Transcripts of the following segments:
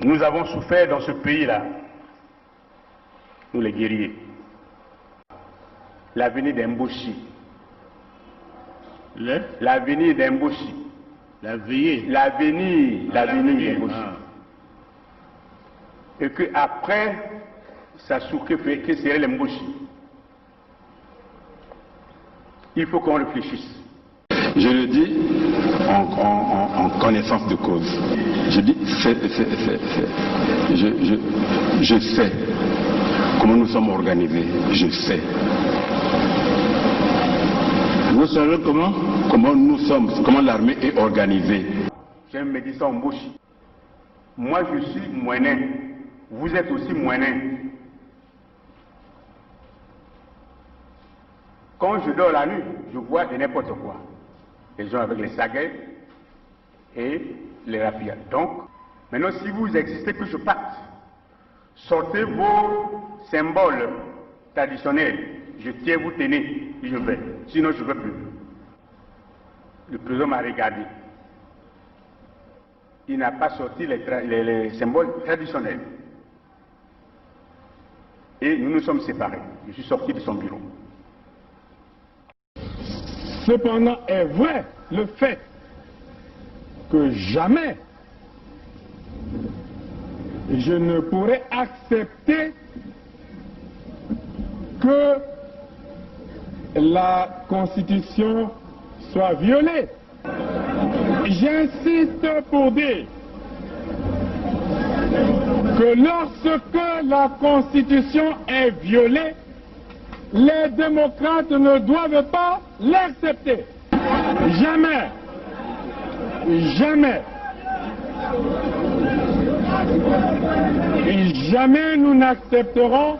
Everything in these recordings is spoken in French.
Nous avons souffert dans ce pays-là, nous les guerriers. L'avenir d'Mboshi. L'avenir d'Mboshi. L'avenir d'Mboshi. Et qu'après, Sassou, que serait l'Mboshi? Il faut qu'on réfléchisse. Je le dis en connaissance de cause. Je dis, je sais comment nous sommes organisés. Je sais. Vous savez comment nous sommes, comment l'armée est organisée. J'aime me dire ça en bouche. Moi je suis moyen. Vous êtes aussi moyen. Quand je dors la nuit, je vois de n'importe quoi. Les gens avec les saguets et les rapides. Donc, maintenant si vous existez que je parte, sortez vos symboles traditionnels. Je tiens, vous tenez, je vais. Sinon, je ne veux plus. Le président m'a regardé. Il n'a pas sorti les symboles traditionnels. Et nous nous sommes séparés. Je suis sorti de son bureau. Cependant, est vrai le fait que jamais je ne pourrais accepter que la Constitution soit violée. J'insiste pour dire que lorsque la Constitution est violée, les démocrates ne doivent pas l'accepter. Jamais. Jamais. Et jamais nous n'accepterons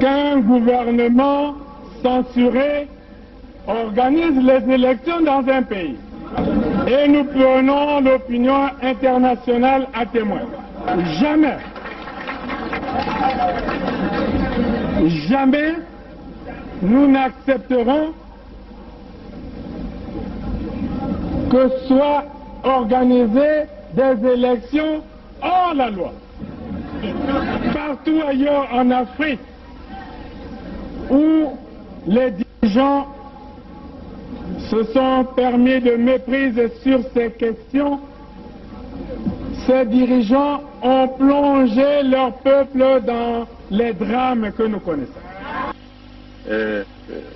qu'un gouvernement censuré organise les élections dans un pays. Et nous prenons l'opinion internationale à témoin. Jamais. Jamais nous n'accepterons que soient organisées des élections hors la loi. Partout ailleurs en Afrique où les dirigeants se sont permis de méprise sur ces questions, ces dirigeants ont plongé leur peuple dans les drames que nous connaissons.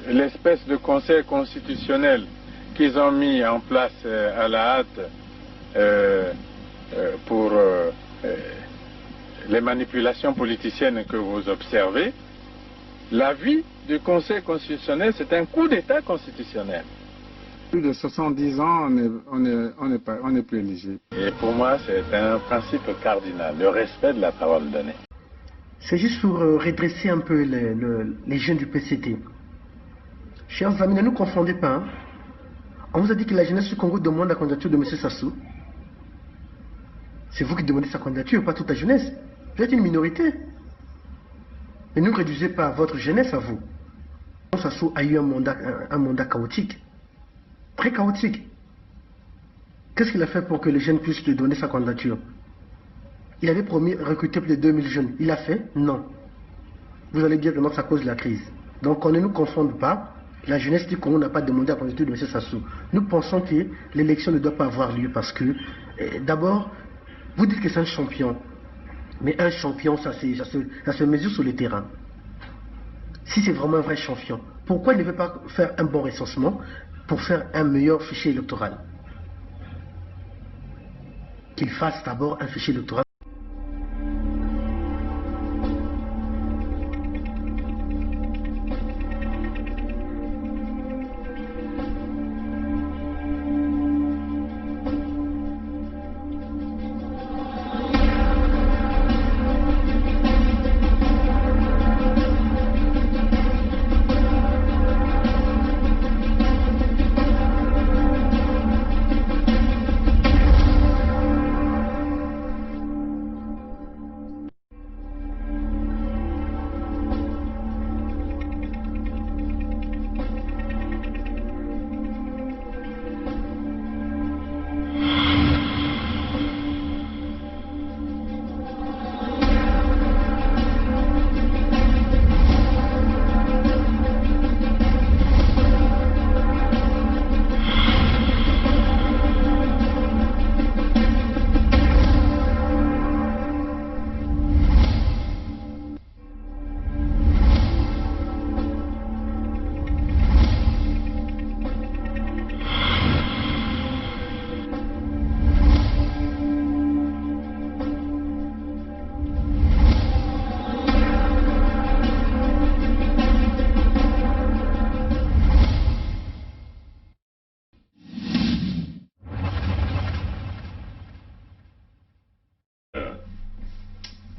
L'espèce de conseil constitutionnel qu'ils ont mis en place à la hâte pour les manipulations politiciennes que vous observez, l'avis du conseil constitutionnel, c'est un coup d'État constitutionnel. Plus de 70 ans, on n'est plus éligible. Et pour moi, c'est un principe cardinal, le respect de la parole donnée. C'est juste pour redresser un peu les jeunes du PCT. Chers amis, ne nous confondez pas. Hein. On vous a dit que la jeunesse du Congo demande la candidature de M. Sassou. C'est vous qui demandez sa candidature, pas toute la jeunesse. Vous êtes une minorité. Mais ne réduisez pas votre jeunesse à vous. Sassou a eu un mandat chaotique. Très chaotique. Qu'est-ce qu'il a fait pour que les jeunes puissent lui donner sa candidature? Il avait promis recruter plus de 2000 jeunes. Il a fait? Non. Vous allez dire que non, c'est à cause de la crise. Donc on ne nous confonde pas. La jeunesse du Congo n'a pas demandé la candidature de M. Sassou. Nous pensons que l'élection ne doit pas avoir lieu parce que, d'abord, vous dites que c'est un champion. Mais un champion, ça se mesure sur le terrain. Si c'est vraiment un vrai champion, pourquoi il ne veut pas faire un bon recensement pour faire un meilleur fichier électoral? Qu'il fasse d'abord un fichier électoral.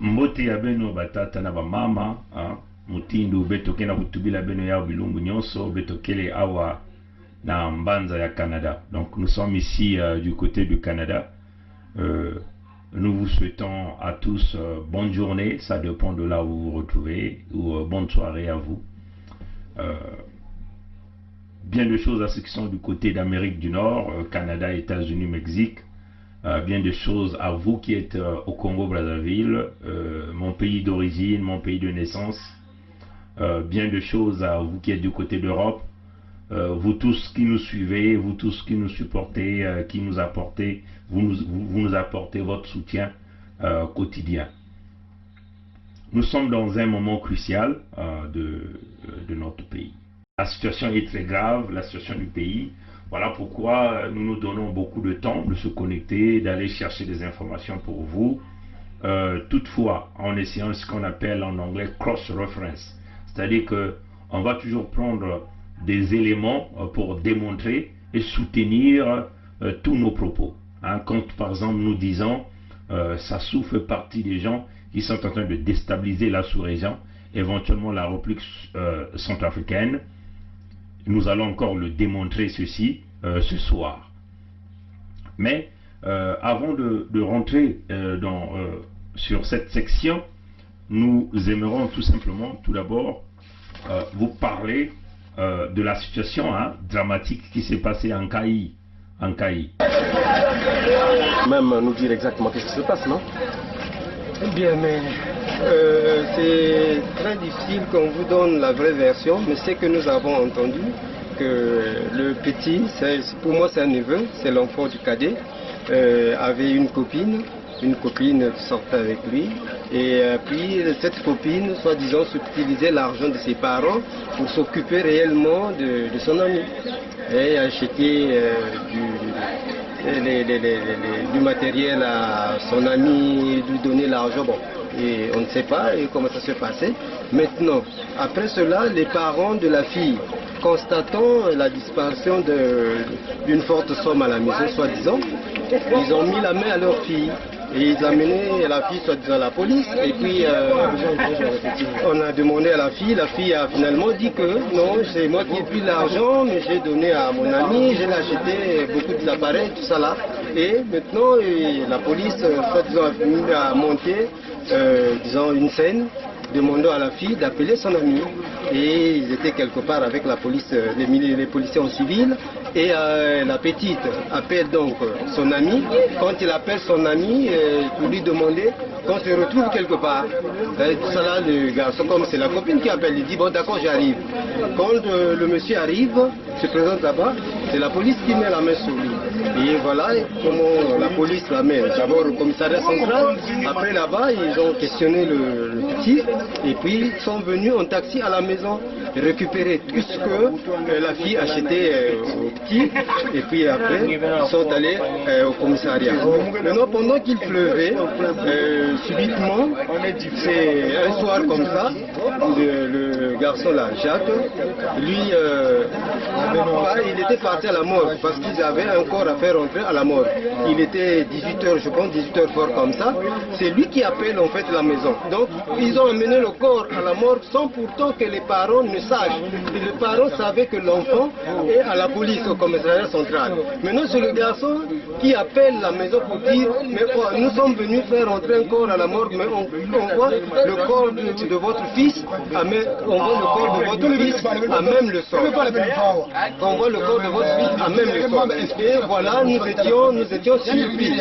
mbote ya beno batata na bamama mutindu betokena kutubila beno ya bilumbu nyonso betokele awa na mbanza ya Canada. Donc nous sommes ici du côté du Canada. Nous vous souhaitons à tous bonne journée, ça dépend de là où vous vous retrouvez, ou bonne soirée à vous. Bien de choses à ceux qui sont du côté d'Amérique du Nord, Canada, États-Unis, Mexique. Bien de choses à vous qui êtes au Congo-Brazzaville, mon pays d'origine, mon pays de naissance. Bien de choses à vous qui êtes du côté d'Europe. Vous tous qui nous suivez, vous tous qui nous supportez, qui nous apportez, vous nous apportez votre soutien quotidien. Nous sommes dans un moment crucial de notre pays. La situation est très grave, la situation du pays. Voilà pourquoi nous nous donnons beaucoup de temps de se connecter, d'aller chercher des informations pour vous. Toutefois, en essayant ce qu'on appelle en anglais cross-reference. C'est-à-dire qu'on va toujours prendre des éléments pour démontrer et soutenir tous nos propos. Quand par exemple nous disons Sassou fait partie des gens qui sont en train de déstabiliser la sous-région, éventuellement la République centrafricaine, nous allons encore le démontrer ceci ce soir. Mais avant de rentrer sur cette section, nous aimerons tout simplement tout d'abord vous parler de la situation dramatique qui s'est passée en Kaï. Même nous dire exactement ce qui se passe, non? Eh bien, mais c'est très difficile qu'on vous donne la vraie version, mais c'est que nous avons entendu que le petit, pour moi c'est un neveu, c'est l'enfant du cadet, avait une copine qui sortait avec lui, et puis cette copine, soi-disant, utilisait l'argent de ses parents pour s'occuper réellement de son ami, et acheter du matériel à son ami, lui donner l'argent, bon, et on ne sait pas comment ça s'est passé. Maintenant, après cela, les parents de la fille, constatant la disparition d'une forte somme à la maison, soi-disant, ils ont mis la main à leur fille. Et ils ont amené la fille soi-disant à la police. Et puis on a demandé à la fille a finalement dit que non, c'est moi qui ai pris l'argent, mais j'ai donné à mon ami, j'ai acheté beaucoup d'appareils, tout ça là. Et maintenant la police soi-disant a monté disons une scène, demandant à la fille d'appeler son ami. Et ils étaient quelque part avec la police, les policiers en civil. Et la petite appelle donc son ami. Quand il appelle son ami pour lui demander qu'on se retrouve quelque part. Tout ça là, le garçon, comme c'est la copine qui appelle, il dit bon d'accord, j'arrive. Quand le monsieur arrive, se présente là-bas, c'est la police qui met la main sur lui. Et voilà comment la police la met. D'abord au commissariat central, après là-bas, ils ont questionné le petit, et puis ils sont venus en taxi à la maison récupérer tout ce que la fille achetait au petit, et puis après ils sont allés au commissariat. Maintenant, pendant qu'il pleuvait, subitement, c'est un soir comme ça, le garçon là, Jacques, lui, il était parti à la morgue parce qu'ils avaient un corps à faire entrer à la morgue. Il était 18h, je pense, 18h fort comme ça. C'est lui qui appelle en fait la maison. Donc, ils ont amené le corps à la morgue sans pourtant que les parents ne sachent. Et les parents savaient que l'enfant est à la police, au commissariat central. Maintenant, c'est le garçon qui appelle la maison pour dire mais quoi, nous sommes venus faire entrer un corps à la morgue, mais on voit le corps de votre fils, on voit le corps de votre fils à même le sol. On voit le corps de votre fils à même le sol. Et voilà, nous étions surpris.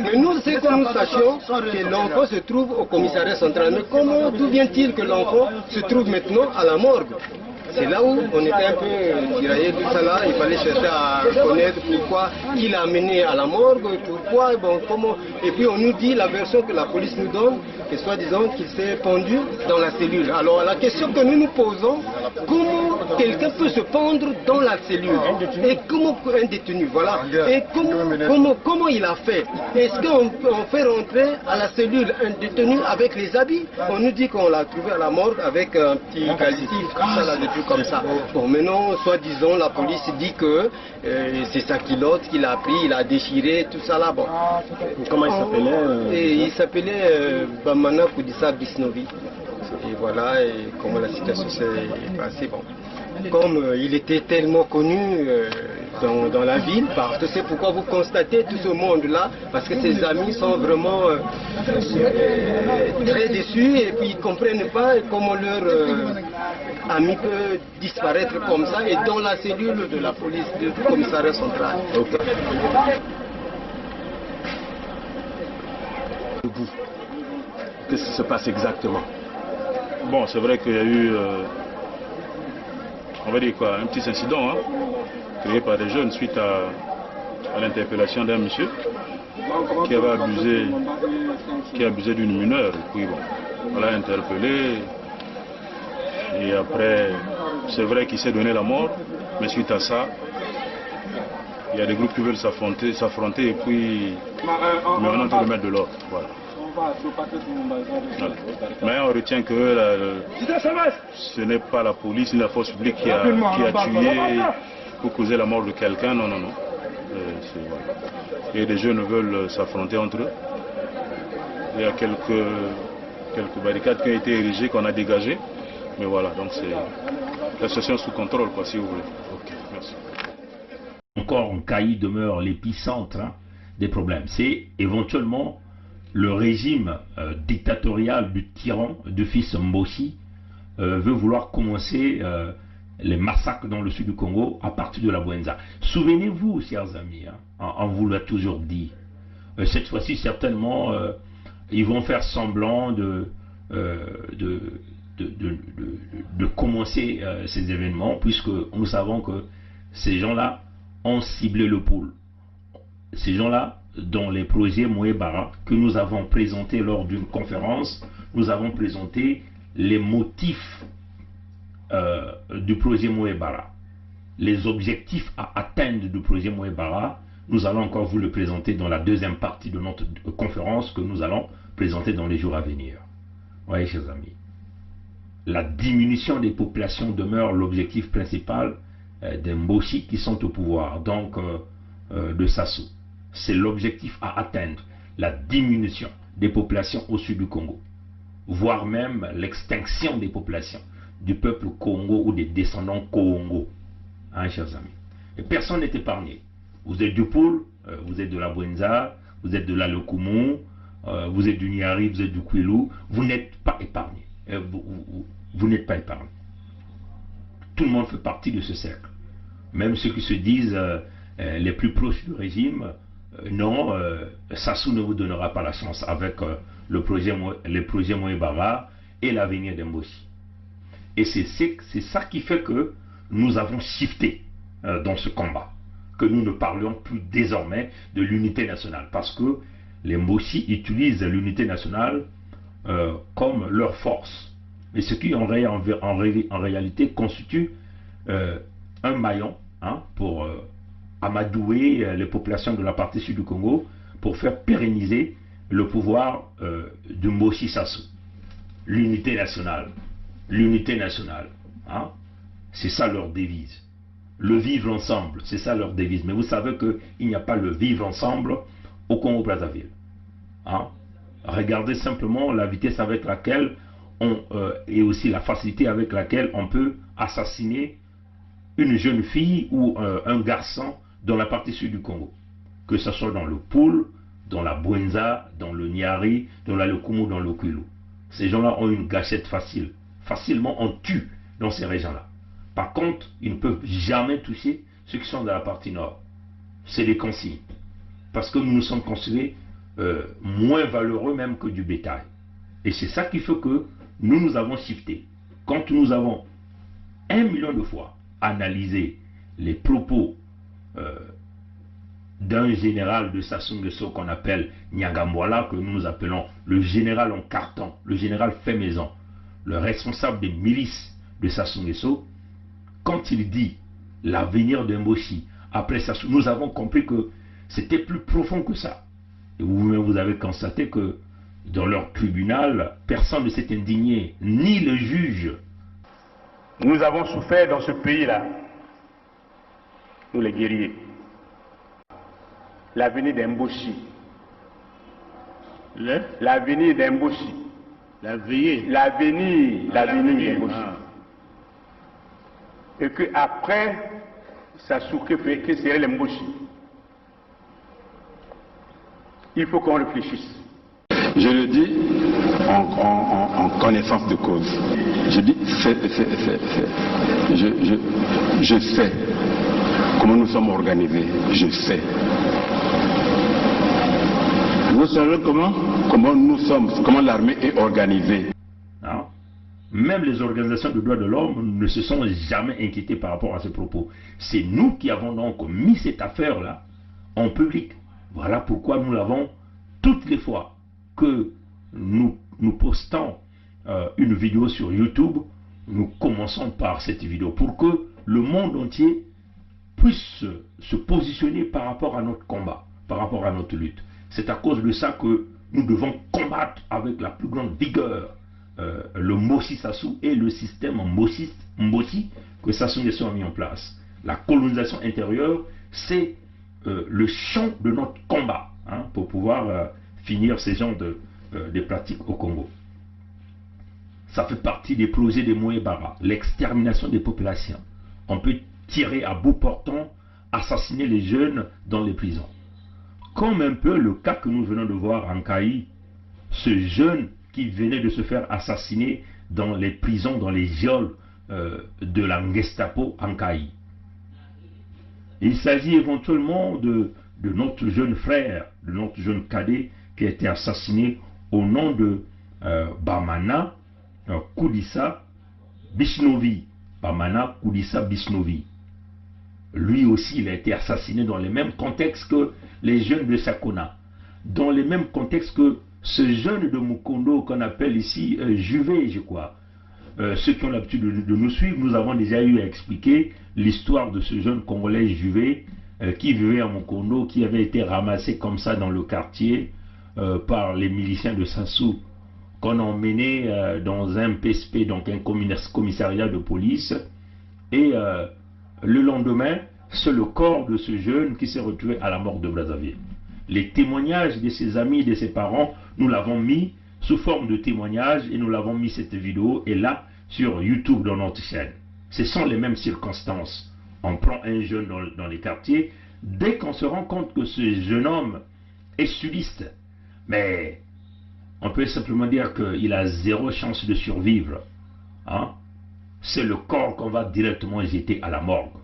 Mais nous, c'est que nous sachions que l'enfant se trouve au commissariat central. Mais comment, d'où vient-il que l'enfant se trouve maintenant à la morgue? C'est là où on était un peu tiraillé, tout ça là, il fallait chercher à connaître pourquoi il a amené à la morgue, pourquoi, bon, comment. Et puis on nous dit la version que la police nous donne, que soi-disant qu'il s'est pendu dans la cellule. Alors la question que nous nous posons, comment quelqu'un peut se pendre dans la cellule? Et comment un détenu, voilà. Et comment il a fait? Est-ce qu'on fait rentrer à la cellule un détenu avec les habits? On nous dit qu'on l'a trouvé à la morgue avec un petit calcitif, ça là, de tout trucs comme ça. Bon, maintenant, soi-disant, la police dit que c'est sa culotte qu'il a pris, il a déchiré, tout ça là. Bon. Comment il s'appelait Il s'appelait Bamana Koudissa Bisnovi. Et voilà et comment la situation s'est passée. Bon. Comme il était tellement connu dans la ville, parce que c'est pourquoi vous constatez tout ce monde-là, parce que ses amis sont vraiment très déçus et puis ils ne comprennent pas comment leur ami peut disparaître comme ça et dans la cellule de la police du commissariat central. Qu'est-ce qui se passe exactement? Bon, c'est vrai qu'il y a eu, on va dire quoi, un petit incident créé par des jeunes suite à l'interpellation d'un monsieur qui avait abusé d'une mineure. Et puis bon, on l'a interpellé. Et après, c'est vrai qu'il s'est donné la mort, mais suite à ça, il y a des groupes qui veulent s'affronter et puis mais on est en train de mettre de l'ordre. Voilà. Voilà. Mais on retient que ce n'est pas la police ni la force publique qui a tué pour causer la mort de quelqu'un. Non, non, non. Voilà. Et les jeunes veulent s'affronter entre eux. Il y a quelques barricades qui ont été érigées, qu'on a dégagées. Mais voilà, donc c'est la situation sous contrôle, quoi, si vous voulez. Ok, merci. Encore un caillis demeure l'épicentre des problèmes. C'est éventuellement le régime dictatorial du tyran, du fils Mbossi, veut vouloir commencer les massacres dans le sud du Congo à partir de la Bwenza. Souvenez-vous, chers amis, on vous l'a toujours dit, cette fois-ci certainement ils vont faire semblant de commencer ces événements, puisque nous savons que ces gens-là ont ciblé le pôle. Ces gens-là, dans les projets Mouébara que nous avons présentés lors d'une conférence, nous avons présenté les motifs du projet Mouébara, les objectifs à atteindre du projet Mouébara. Nous allons encore vous le présenter dans la deuxième partie de notre conférence que nous allons présenter dans les jours à venir. Oui, chers amis, la diminution des populations demeure l'objectif principal des Mbossi qui sont au pouvoir, donc de Sassou. C'est l'objectif à atteindre, la diminution des populations au sud du Congo, voire même l'extinction des populations du peuple Congo ou des descendants Congo, hein, chers amis. Et personne n'est épargné. Vous êtes du Poul, vous êtes de la Bwenza, vous êtes de la Lokumu, vous êtes du Niari, vous êtes du Kwilu, vous n'êtes pas épargné. Vous n'êtes pas épargné. Tout le monde fait partie de ce cercle. Même ceux qui se disent les plus proches du régime, non, Sassou ne vous donnera pas la chance avec les projets Mouébara et l'avenir d'Mbossi. Et c'est ça qui fait que nous avons shifté dans ce combat, que nous ne parlions plus désormais de l'unité nationale, parce que les Mbossi utilisent l'unité nationale comme leur force, et ce qui en réalité constitue un maillon pour amadouer les populations de la partie sud du Congo, pour faire pérenniser le pouvoir de Mbossi Sassou. L'unité nationale. L'unité nationale. C'est ça leur devise. Le vivre ensemble, c'est ça leur devise. Mais vous savez qu'il n'y a pas le vivre ensemble au Congo-Brazzaville. Regardez simplement la vitesse avec laquelle et aussi la facilité avec laquelle on peut assassiner une jeune fille ou un garçon dans la partie sud du Congo. Que ce soit dans le Poul, dans la Bwenza, dans le Niari, dans la Lokumu, dans le Kwilu. Ces gens-là ont une gâchette facile. Facilement, on tue dans ces régions-là. Par contre, ils ne peuvent jamais toucher ceux qui sont dans la partie nord. C'est des consignes. Parce que nous nous sommes considérés moins valeureux même que du bétail. Et c'est ça qui fait que nous avons shifté. Quand nous avons 1 million de fois analysé les propos d'un général de Sassou Nguesso qu'on appelle Nyagamwala, que nous appelons le général en carton, le général fait maison, le responsable des milices de Sassou Nguesso, quand il dit l'avenir de Mbossi après Sassou, nous avons compris que c'était plus profond que ça. Et vous-même, vous avez constaté que dans leur tribunal, personne ne s'est indigné, ni le juge. Nous avons souffert dans ce pays-là, nous les guerriers. L'avenir d'Emboshi. L'avenir d'Emboshi. L'avenir d'Emboshi. Et qu'après, Sassouké fait que c'est l'Emboshi. Il faut qu'on réfléchisse. Je le dis en connaissance de cause. Je dis, je sais comment nous sommes organisés. Je sais. Vous savez comment l'armée est organisée. Non. Même les organisations de droits de l'homme ne se sont jamais inquiétées par rapport à ces propos. C'est nous qui avons donc mis cette affaire-là en public. Voilà pourquoi nous l'avons toutes les fois que nous postons une vidéo sur YouTube, nous commençons par cette vidéo pour que le monde entier puisse se positionner par rapport à notre combat, par rapport à notre lutte. C'est à cause de ça que nous devons combattre avec la plus grande vigueur le Mossi Sassou et le système Mossi que Sassou Nguesso a mis en place. La colonisation intérieure, c'est le champ de notre combat pour pouvoir finir ces genres de pratiques au Congo. Ça fait partie des projets des Moé-Bara, l'extermination des populations. On peut tirer à bout portant, assassiner les jeunes dans les prisons. Comme un peu le cas que nous venons de voir en Kaï, ce jeune qui venait de se faire assassiner dans les prisons, dans les geôles de la Gestapo en Kaï. Il s'agit éventuellement de notre jeune frère, de notre jeune cadet qui a été assassiné au nom de Bamana Koudissa Bishnovi. Bamana Koudissa Bishnovi. Lui aussi, il a été assassiné dans les mêmes contextes que les jeunes de Sakona. Dans les mêmes contextes que ce jeune de Mukondo qu'on appelle ici Juvé, je crois. Ceux qui ont l'habitude de nous suivre, nous avons déjà eu à expliquer l'histoire de ce jeune Congolais Juvé qui vivait à Mukondo, qui avait été ramassé comme ça dans le quartier par les miliciens de Sassou, qu'on a emmené dans un PSP, donc un commissariat de police. Et le lendemain, c'est le corps de ce jeune qui s'est retrouvé à la mort de Brazzaville. Les témoignages de ses amis et de ses parents, nous l'avons mis sous forme de témoignages et nous l'avons mis cette vidéo et là sur YouTube dans notre chaîne. Ce sont les mêmes circonstances. On prend un jeune dans les quartiers, dès qu'on se rend compte que ce jeune homme est sudiste, mais on peut simplement dire qu'il a zéro chance de survivre. C'est le corps qu'on va directement jeter à la morgue.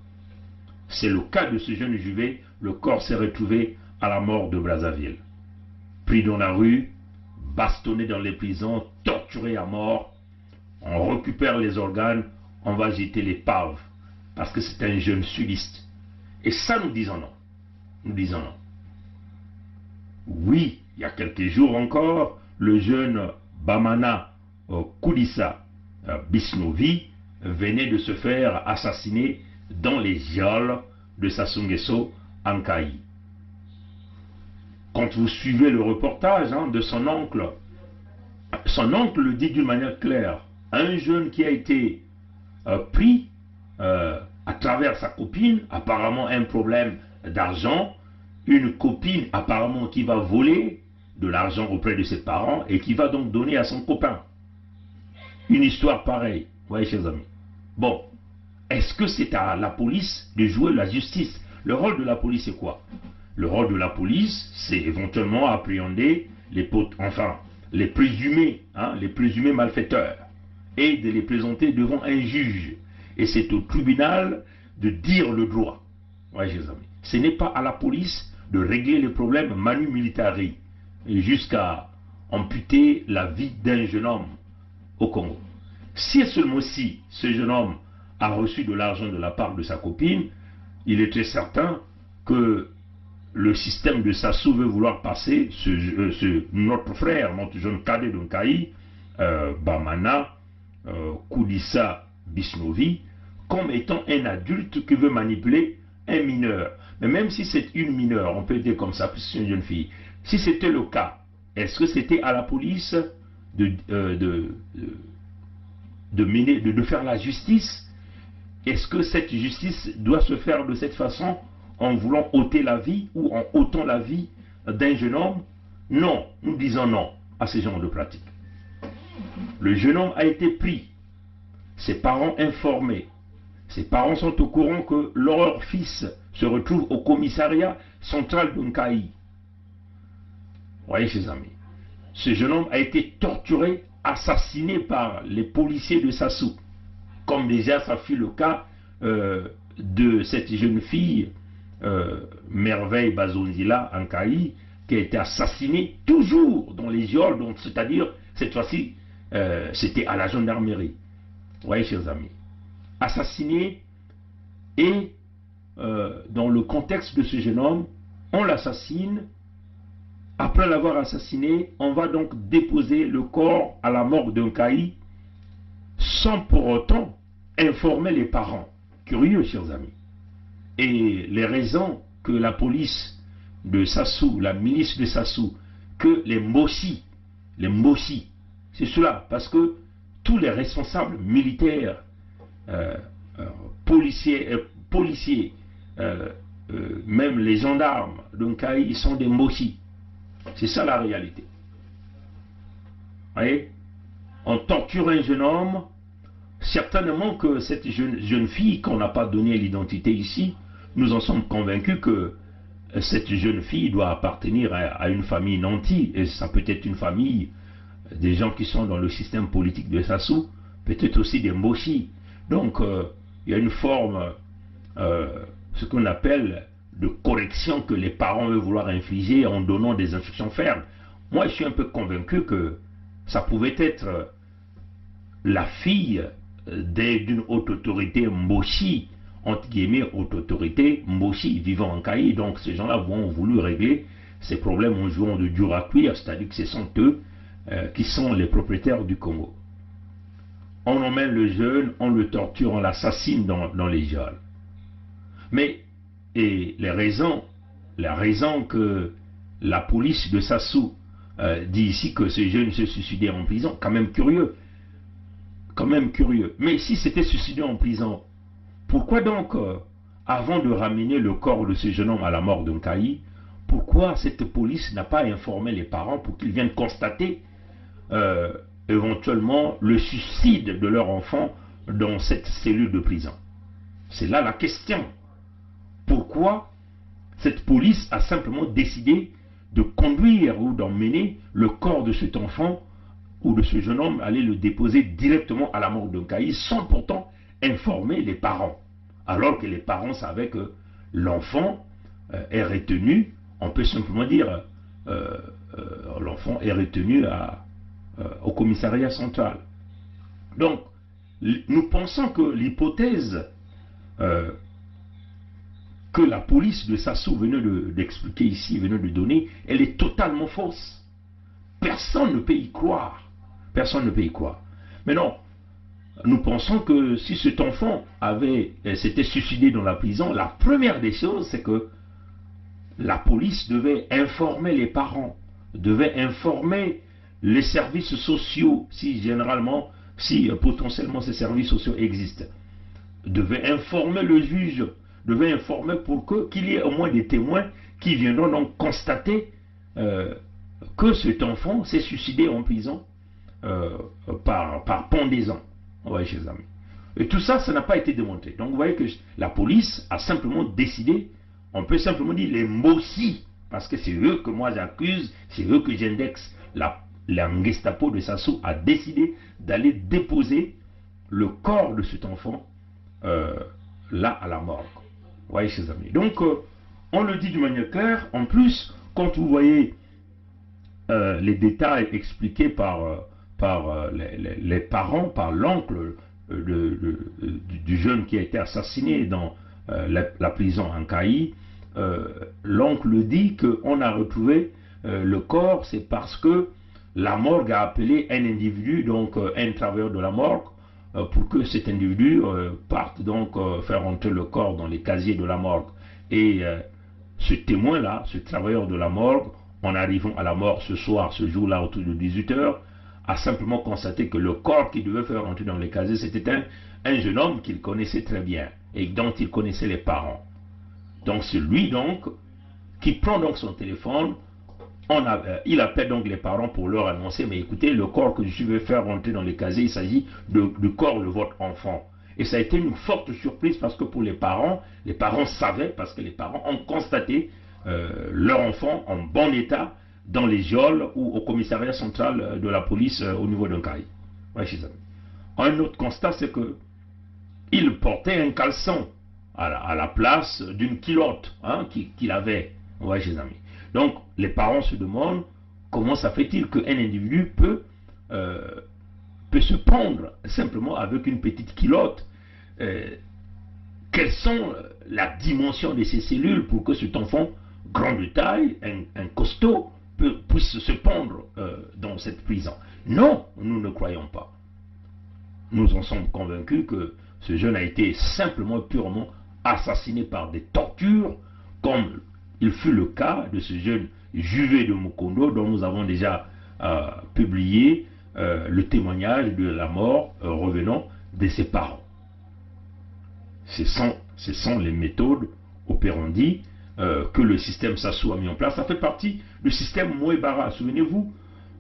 C'est le cas de ce jeune Juvé, le corps s'est retrouvé à la mort de Brazzaville. Pris dans la rue, bastonné dans les prisons, torturé à mort, on récupère les organes, on va jeter l'épave, parce que c'est un jeune sudiste. Et ça, nous disons non. Nous disons non. Oui, il y a quelques jours encore, le jeune Bamana Koudissa Bishnovi venait de se faire assassiner dans les geôles de Sassou Nguesso en Kaï. Quand vous suivez le reportage de son oncle le dit d'une manière claire. Un jeune qui a été pris à travers sa copine, apparemment un problème d'argent, une copine apparemment qui va voler de l'argent auprès de ses parents et qui va donc donner à son copain. Une histoire pareille, vous voyez chers amis. Bon, est-ce que c'est à la police de jouer la justice? Le rôle de la police c'est quoi? Le rôle de la police, c'est éventuellement appréhender les présumés malfaiteurs et de les présenter devant un juge. Et c'est au tribunal de dire le droit. Ouais, chers amis. Ce n'est pas à la police de régler les problèmes manu militari jusqu'à amputer la vie d'un jeune homme au Congo. Si seulement si ce jeune homme a reçu de l'argent de la part de sa copine, il est très certain que le système de Sassou veut vouloir passer notre frère, notre jeune cadet de Nkaï, Bamana Koudissa Bishnovi, comme étant un adulte qui veut manipuler un mineur. Mais même si c'est une mineure, on peut dire comme ça, puisque c'est une jeune fille, si c'était le cas, est-ce que c'était à la police de faire la justice est-ce que cette justice doit se faire de cette façon, en voulant ôter la vie ou en ôtant la vie d'un jeune homme? Non, nous disons non à ce genre de pratique. Le jeune homme a été pris, ses parents informés, ses parents sont au courant que leur fils se retrouve au commissariat central de Nkaï. Vous voyez, chers amis, ce jeune homme a été torturé, assassiné par les policiers de Sassou, comme déjà ça fut le cas de cette jeune fille, Merveille Bazonzila Nkaï, qui a été assassinée toujours dans les geôles, c'est-à-dire cette fois-ci c'était à la gendarmerie. Vous voyez, chers amis, assassiné, et dans le contexte de ce jeune homme, on l'assassine. Après l'avoir assassiné, on va donc déposer le corps à la morgue de Nkaï sans pour autant informer les parents. Curieux, chers amis. Et les raisons que la police de Sassou, la milice de Sassou, que les Mbossi, c'est cela, parce que tous les responsables militaires, policiers, même les gendarmes de Nkaï, ils sont des Mbossi. C'est ça la réalité. Vous voyez? On torture un jeune homme. Certainement que cette jeune fille, qu'on n'a pas donné l'identité ici, nous en sommes convaincus que cette jeune fille doit appartenir à une famille nantie. Et ça peut être une famille des gens qui sont dans le système politique de Sassou, peut-être aussi des Mboshi. Donc, il y a une forme, ce qu'on appelle de correction que les parents veulent vouloir infliger en donnant des instructions fermes. Moi, je suis un peu convaincu que ça pouvait être la fille d'une haute autorité Mboshi, entre guillemets, haute autorité Mboshi, vivant en Nkaï. Donc, ces gens-là ont voulu régler ces problèmes en jouant de dur à cuire, c'est-à-dire que ce sont eux qui sont les propriétaires du Congo. On emmène le jeune, on le torture, on l'assassine dans les geôles. Mais et la raison que la police de Sassou dit ici que ce jeune se suicidait en prison, quand même curieux. Mais si c'était suicidé en prison, pourquoi donc, avant de ramener le corps de ce jeune homme à la mort de Nkaï, pourquoi cette police n'a pas informé les parents pour qu'ils viennent constater éventuellement le suicide de leur enfant dans cette cellule de prison? C'est là la question. Pourquoi cette police a simplement décidé de conduire ou d'emmener le corps de cet enfant ou de ce jeune homme, aller le déposer directement à la mort de Nkaï sans pourtant informer les parents, alors que les parents savaient que l'enfant est retenu, on peut simplement dire l'enfant est retenu au commissariat central. Donc, nous pensons que l'hypothèse que la police de Sassou venait d'expliquer ici, venait de donner, elle est totalement fausse. Personne ne peut y croire. Personne ne peut y croire. Mais non, nous pensons que si cet enfant s'était suicidé dans la prison, la première des choses, c'est que la police devait informer les parents, devait informer les services sociaux, si potentiellement ces services sociaux existent, devait informer le juge, devait informer pour qu'il y ait au moins des témoins qui viendront donc constater que cet enfant s'est suicidé en prison par pendaison. Vous voyez, chers amis. Et tout ça, ça n'a pas été démontré. Donc vous voyez que la police a simplement décidé, on peut simplement dire les Mbossi, parce que c'est eux que moi j'accuse, c'est eux que j'indexe. La Gestapo de Sassou a décidé d'aller déposer le corps de cet enfant là à la morgue. Vous voyez, chers amis. Donc, on le dit d'une manière claire. En plus, quand vous voyez les détails expliqués par les parents, par l'oncle du jeune qui a été assassiné dans la prison en Nkaï, l'oncle dit qu'on a retrouvé le corps, c'est parce que la morgue a appelé un individu, donc un travailleur de la morgue, pour que cet individu parte donc faire entrer le corps dans les casiers de la morgue. Et ce témoin-là, ce travailleur de la morgue, en arrivant à la mort ce soir, ce jour-là, autour de 18 h, a simplement constaté que le corps qui devait faire entrer dans les casiers, c'était un jeune homme qu'il connaissait très bien et dont il connaissait les parents. Donc c'est lui donc qui prend donc son téléphone, il appelle donc les parents pour leur annoncer, mais écoutez, le corps que je vais faire rentrer dans les casiers, il s'agit du corps de votre enfant. Et ça a été une forte surprise parce que pour les parents savaient, parce que les parents ont constaté leur enfant en bon état dans les geôles ou au commissariat central de la police au niveau d'un cahier. Ouais, un autre constat, c'est que il portait un caleçon à la place d'une culotte qu'il avait. Ouais, chers amis. Donc, les parents se demandent comment ça fait-il qu'un individu peut se pendre simplement avec une petite culotte. Quelles sont la dimension de ces cellules pour que cet enfant grand de taille, un costaud, puisse se pendre dans cette prison? Non, nous ne croyons pas. Nous en sommes convaincus que ce jeune a été simplement purement assassiné par des tortures, comme il fut le cas de ce jeune Juvé de Mukondo, dont nous avons déjà publié le témoignage de la mort revenant de ses parents. Ce sont les méthodes opérandi que le système Sassou a mis en place. Ça fait partie du système Mouebara. Souvenez-vous,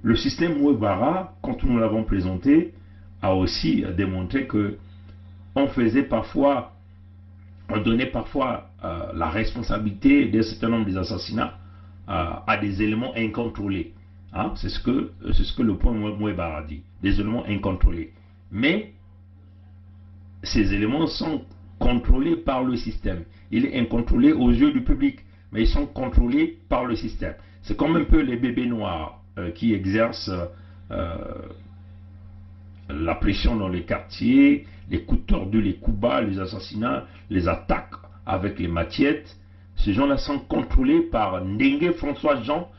le système Mouebara, quand nous l'avons présenté, a aussi démontré que on donnait parfois la responsabilité d'un certain nombre des assassinats à des éléments incontrôlés. C'est ce que le point Mouebara dit, des éléments incontrôlés. Mais ces éléments sont contrôlés par le système. Il est incontrôlé aux yeux du public, mais ils sont contrôlés par le système. C'est comme un peu les bébés noirs qui exercent la pression dans les quartiers, les coups tordus, les coups bas, les assassinats, les attaques avec les machettes. Ces gens-là sont contrôlés par Ndengue François Jean,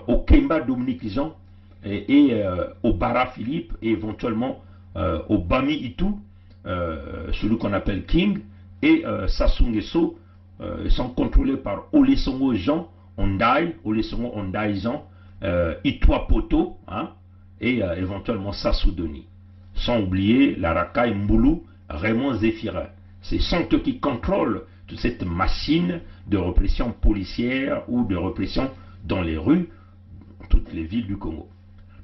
Okemba Dominique Jean, et Obara Philippe, et éventuellement Obami Itu, celui qu'on appelle King, et Sassou Nguesso, sont contrôlés par Olesongo Jean, Olesongo Ondai Jean, Itwa Poto, et éventuellement Sassou Doni. Sans oublier la Rakai Mboulou, Raymond Zéphirin. Ce sont eux qui contrôlent toute cette machine de répression policière ou de répression dans les rues, dans toutes les villes du Congo.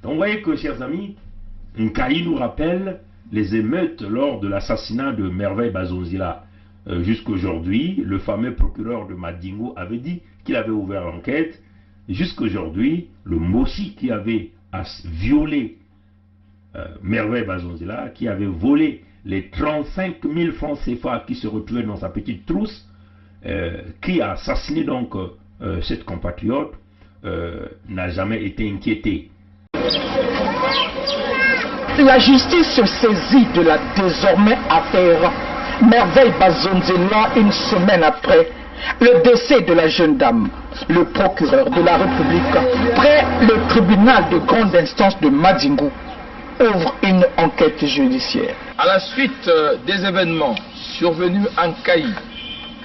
Donc vous voyez que, chers amis, Nkayi nous rappelle les émeutes lors de l'assassinat de Merveille Bazonzila. Jusqu'aujourd'hui, le fameux procureur de Madingo avait dit qu'il avait ouvert l'enquête. Jusqu'aujourd'hui, le Mossi qui avait violé Merveille Bazonzila, qui avait volé les 35 000 francs CFA qui se retrouvaient dans sa petite trousse, qui a assassiné donc cette compatriote, n'a jamais été inquiété. La justice se saisit de la désormais affaire Merveille Bazonzila une semaine après le décès de la jeune dame. Le procureur de la République, près le tribunal de grande instance de Madingu, ouvre une enquête judiciaire. À la suite des événements survenus en Kayi,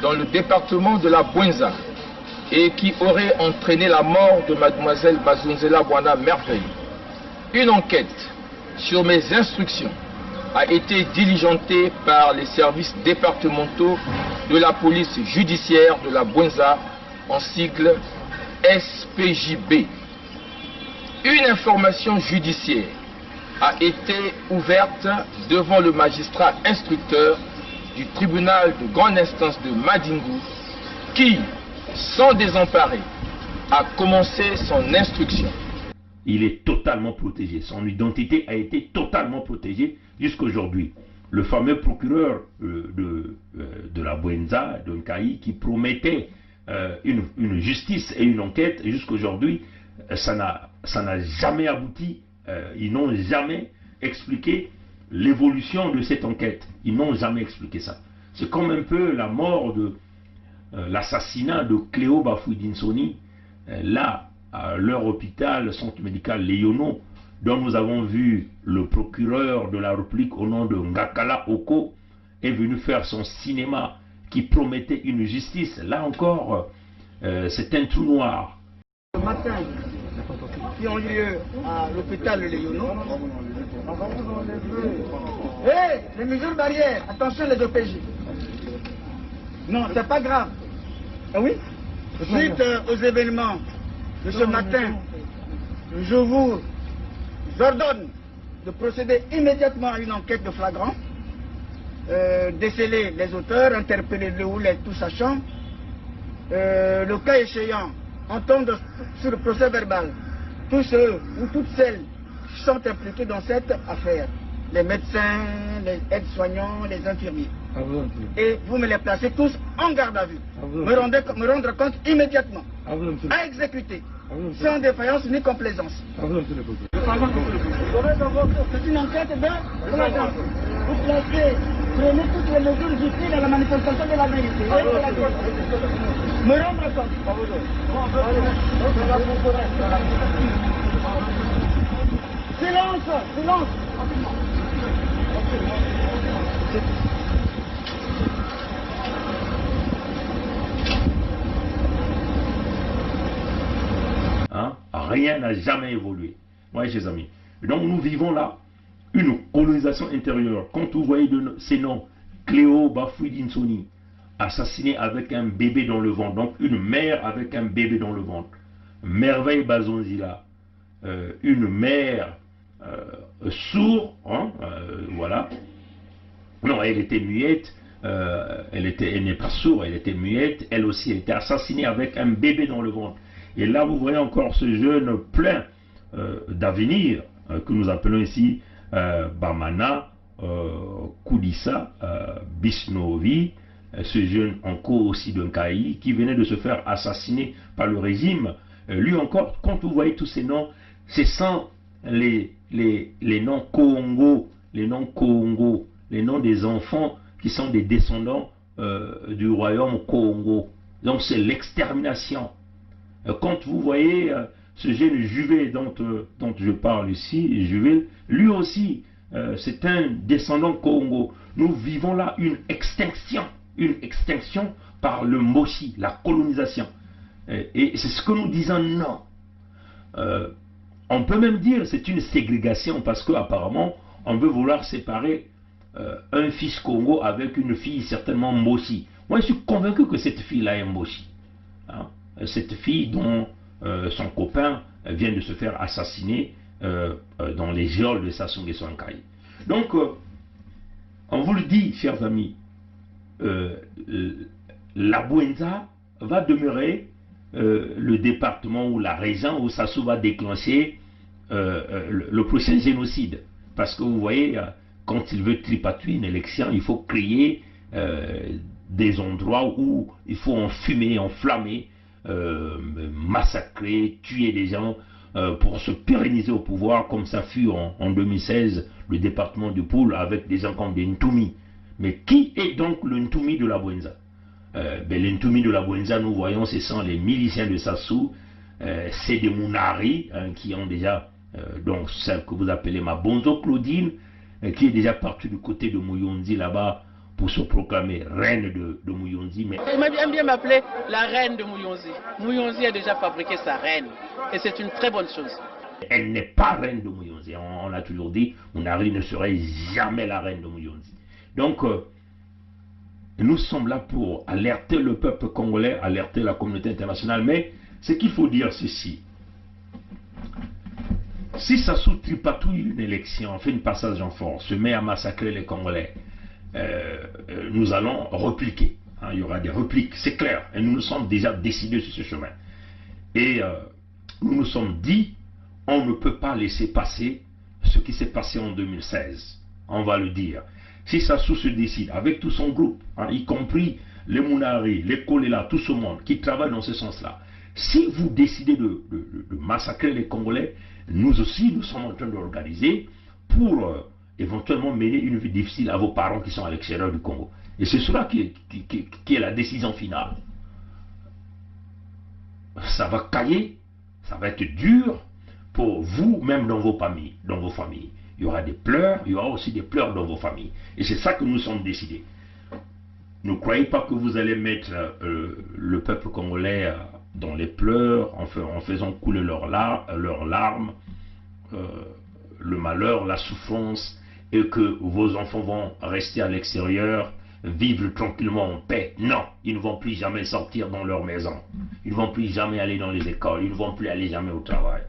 dans le département de la Bouenza, et qui auraient entraîné la mort de mademoiselle Bazonzila Bwana Merveille, une enquête sur mes instructions a été diligentée par les services départementaux de la police judiciaire de la Bouenza, en sigle SPJB. Une information judiciaire a été ouverte devant le magistrat instructeur du tribunal de grande instance de Madingu qui, sans désemparer, a commencé son instruction. Il est totalement protégé. Son identité a été totalement protégée jusqu'aujourd'hui. Le fameux procureur de la Bouenza, de Nkayi, qui promettait une justice et une enquête, jusqu'aujourd'hui, ça n'a jamais abouti. Ils n'ont jamais expliqué l'évolution de cette enquête. Ils n'ont jamais expliqué ça. C'est comme un peu la mort de l'assassinat de Cléo Bafouidinsoni, là, à leur hôpital centre médical Léono, dont nous avons vu le procureur de la République au nom de Ngakala Oko est venu faire son cinéma qui promettait une justice. Là encore, c'est un trou noir. Le matin, qui ont lieu à l'hôpital Léono, Hé, les mesures barrières, attention les OPJ. Non, c'est pas grave. Ah oui? Suite aux événements de ce matin, je vous ordonne de procéder immédiatement à une enquête de flagrant, déceler les auteurs, interpeller le ou les tout sachants, le cas échéant, entendre sur le procès verbal tous ceux ou toutes celles qui sont impliqués dans cette affaire, les médecins, les aides-soignants, les infirmiers. Et vous me les placez tous en garde à vue. Me rendre compte immédiatement. À exécuter. Sans défaillance ni complaisance. C'est une enquête de flagrance. Vous placez, prenez toutes les mesures utiles à la manifestation de la vérité. Me rendre compte. Silence, silence. Hein? Rien n'a jamais évolué. Oui, chers amis. Donc nous vivons là une colonisation intérieure. Quand vous voyez ces noms, Cléo Bafouidi-Nsoni, assassiné avec un bébé dans le ventre, donc une mère avec un bébé dans le ventre. Merveille Bazonzila, une mère sourde, hein, voilà. Non, elle était muette, elle n'est pas sourde, elle était muette, elle aussi, elle était assassinée avec un bébé dans le ventre. Et là, vous voyez encore ce jeune plein d'avenir, que nous appelons ici Bamana Koudissa Bisnovi, ce jeune encore aussi d'un Kaï, qui venait de se faire assassiner par le régime. Lui encore, quand vous voyez tous ces noms, c'est sans les noms Congo, les noms des enfants qui sont des descendants du royaume Congo. Donc c'est l'extermination. Quand vous voyez ce jeune Juvé dont je parle ici, Juvé, lui aussi, c'est un descendant Congo. Nous vivons là une extinction par le Moshi, la colonisation. Et c'est ce que nous disons non. On peut même dire c'est une ségrégation parce qu'apparemment on veut vouloir séparer un fils Congo avec une fille certainement Moshi. Moi je suis convaincu que cette fille-là est Moshi. Hein? Cette fille dont son copain vient de se faire assassiner dans les geôles de Sassou Nguesso Nkayi. Donc, on vous le dit, chers amis, la Bouenza va demeurer le département ou la région où Sassou va déclencher le prochain génocide. Parce que vous voyez, quand il veut tripatouiller une élection, il faut créer des endroits où il faut enfumer, enflammer, massacrer, tuer des gens pour se pérenniser au pouvoir, comme ça fut en 2016 le département du Poul avec des gens comme des Ntoumi. Mais qui est donc le Ntoumi de la Bouenza? Le Ntoumi de la Bouenza, nous voyons, ce sont les miliciens de Sassou, c'est des Mounari qui ont déjà, donc celle que vous appelez ma Bonzo Claudine, qui est déjà partie du côté de Mouyondi là-bas pour se proclamer reine de Mouyondi. Mais... Il aime bien m'appeler la reine de Mouyondi. Mouyondi a déjà fabriqué sa reine et c'est une très bonne chose. Elle n'est pas reine de Mouyondi. On l'a toujours dit, Mounari ne serait jamais la reine de Mouyondi. Donc, nous sommes là pour alerter le peuple congolais, alerter la communauté internationale. Mais ce qu'il faut dire ceci. Si Sassou tripatouille une élection, fait une passage en force, se met à massacrer les Congolais, nous allons repliquer. Hein, il y aura des repliques, c'est clair. Et nous nous sommes déjà décidés sur ce chemin. Et nous nous sommes dit, on ne peut pas laisser passer ce qui s'est passé en 2016. On va le dire. Si Sassou se décide, avec tout son groupe, hein, y compris les Mounari, les Kolela, tout ce monde qui travaille dans ce sens-là, si vous décidez de massacrer les Congolais, nous aussi, nous sommes en train d'organiser pour éventuellement mener une vie difficile à vos parents qui sont à l'extérieur du Congo. Et c'est cela qui est la décision finale. Ça va cailler, ça va être dur pour vous, même dans vos familles. Il y aura des pleurs, il y aura aussi des pleurs dans vos familles. Et c'est ça que nous sommes décidés. Ne croyez pas que vous allez mettre le peuple congolais dans les pleurs, en faisant couler leurs larmes, le malheur, la souffrance, et que vos enfants vont rester à l'extérieur, vivre tranquillement en paix. Non, ils ne vont plus jamais sortir dans leur maison. Ils ne vont plus jamais aller dans les écoles. Ils ne vont plus aller jamais au travail.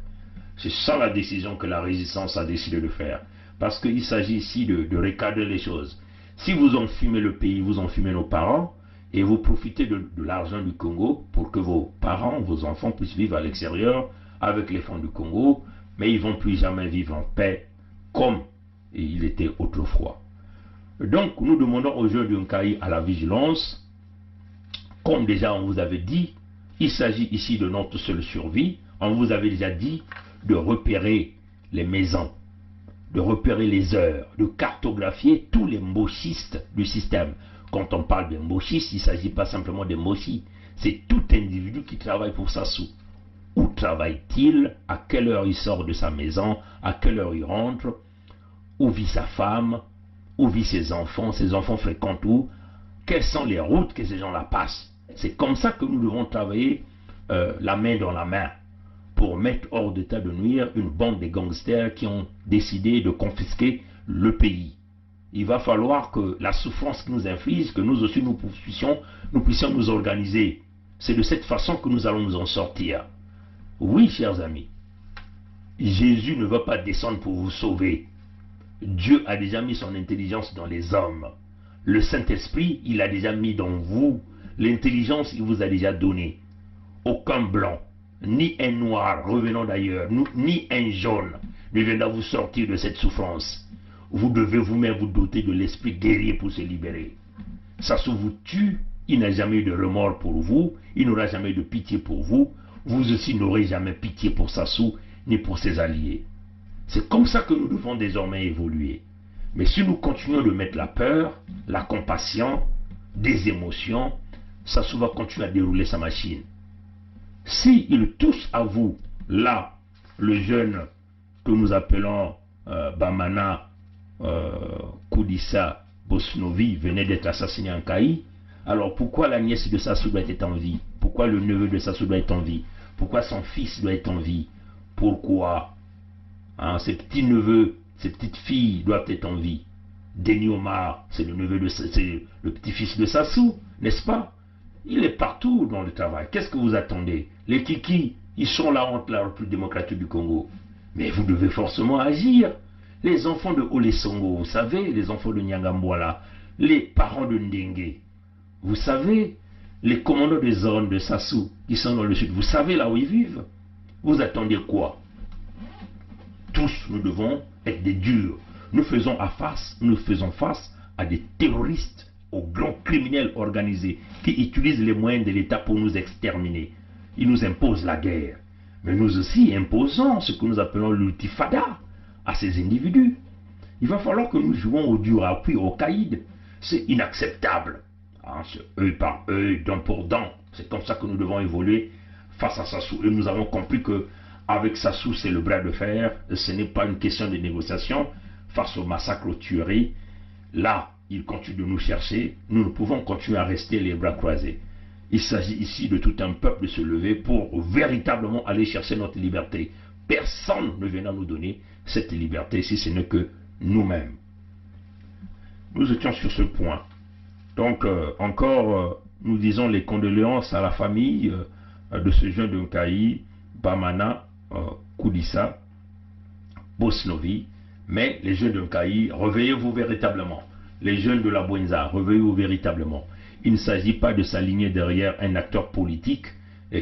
C'est ça la décision que la résistance a décidé de faire. Parce qu'il s'agit ici de recadrer les choses. Si vous enfumez le pays, vous enfumez nos parents, et vous profitez de l'argent du Congo pour que vos parents, vos enfants puissent vivre à l'extérieur avec les fonds du Congo, mais ils ne vont plus jamais vivre en paix comme il était autrefois. Donc nous demandons aux jeunes de Nkayi à la vigilance. Comme déjà on vous avait dit, il s'agit ici de notre seule survie. On vous avait déjà dit de repérer les maisons, de repérer les heures, de cartographier tous les mbochistes du système. Quand on parle de mbochistes, il ne s'agit pas simplement de mbochi, c'est tout individu qui travaille pour Sassou. Où travaille-t-il? À quelle heure il sort de sa maison? À quelle heure il rentre? Où vit sa femme? Où vit ses enfants fréquentent où? Quelles sont les routes que ces gens-là passent? C'est comme ça que nous devons travailler la main dans la main pour mettre hors d'état de nuire une bande de gangsters qui ont décidé de confisquer le pays. Il va falloir que la souffrance qui nous inflige, que nous aussi nous puissions nous organiser. C'est de cette façon que nous allons nous en sortir. Oui, chers amis, Jésus ne va pas descendre pour vous sauver. Dieu a déjà mis son intelligence dans les hommes. Le Saint-Esprit, il a déjà mis dans vous. L'intelligence, il vous a déjà donné. Aucun blanc, ni un noir revenant d'ailleurs, ni un jaune ne viendra vous sortir de cette souffrance. Vous devez vous-même vous doter de l'esprit guerrier pour se libérer. Sassou vous tue, il n'a jamais eu de remords pour vous, il n'aura jamais eu de pitié pour vous. Vous aussi n'aurez jamais pitié pour Sassou, ni pour ses alliés. C'est comme ça que nous devons désormais évoluer. Mais si nous continuons de mettre la peur, la compassion, des émotions, Sassou va continuer à dérouler sa machine. Si il touche à vous, là, le jeune que nous appelons Bamana Koudissa Bosnovi venait d'être assassiné en Nkayi, alors pourquoi la nièce de Sassou doit être en vie? Pourquoi le neveu de Sassou doit être en vie? Pourquoi son fils doit être en vie? Pourquoi ses petits-neveux, ses petites-filles doivent être en vie? Denis Omar, c'est le petit-fils de Sassou, n'est-ce pas? Il est partout dans le travail. Qu'est-ce que vous attendez? Les Kiki, ils sont la honte, la République démocratique du Congo. Mais vous devez forcément agir. Les enfants de Olesongo, vous savez, les enfants de Nyangambouala, les parents de Ndengue, vous savez, les commandants des zones de Sassou qui sont dans le sud, vous savez là où ils vivent. Vous attendez quoi? Tous, nous devons être des durs. Nous faisons face à des terroristes, aux grands criminels organisés qui utilisent les moyens de l'État pour nous exterminer. Ils nous imposent la guerre. Mais nous aussi imposons ce que nous appelons l'ultifada à ces individus. Il va falloir que nous jouons au dur appui, au caïd. C'est inacceptable. C'est œil par œil, dent pour dent. C'est comme ça que nous devons évoluer face à Sassou. Et nous avons compris que avec Sassou, c'est le bras de fer. Ce n'est pas une question de négociation. Face au massacre, aux tueries, là, il continue de nous chercher. Nous ne pouvons continuer à rester les bras croisés. Il s'agit ici de tout un peuple de se lever pour véritablement aller chercher notre liberté. Personne ne viendra nous donner cette liberté si ce n'est que nous-mêmes. Nous étions sur ce point. Donc, nous disons les condoléances à la famille de ce jeune de Nkayi, Bamana Koudissa Bosnovi. Mais les jeunes de Nkayi, réveillez-vous véritablement. Les jeunes de la Bwenza, réveillez-vous véritablement. Il ne s'agit pas de s'aligner derrière un acteur politique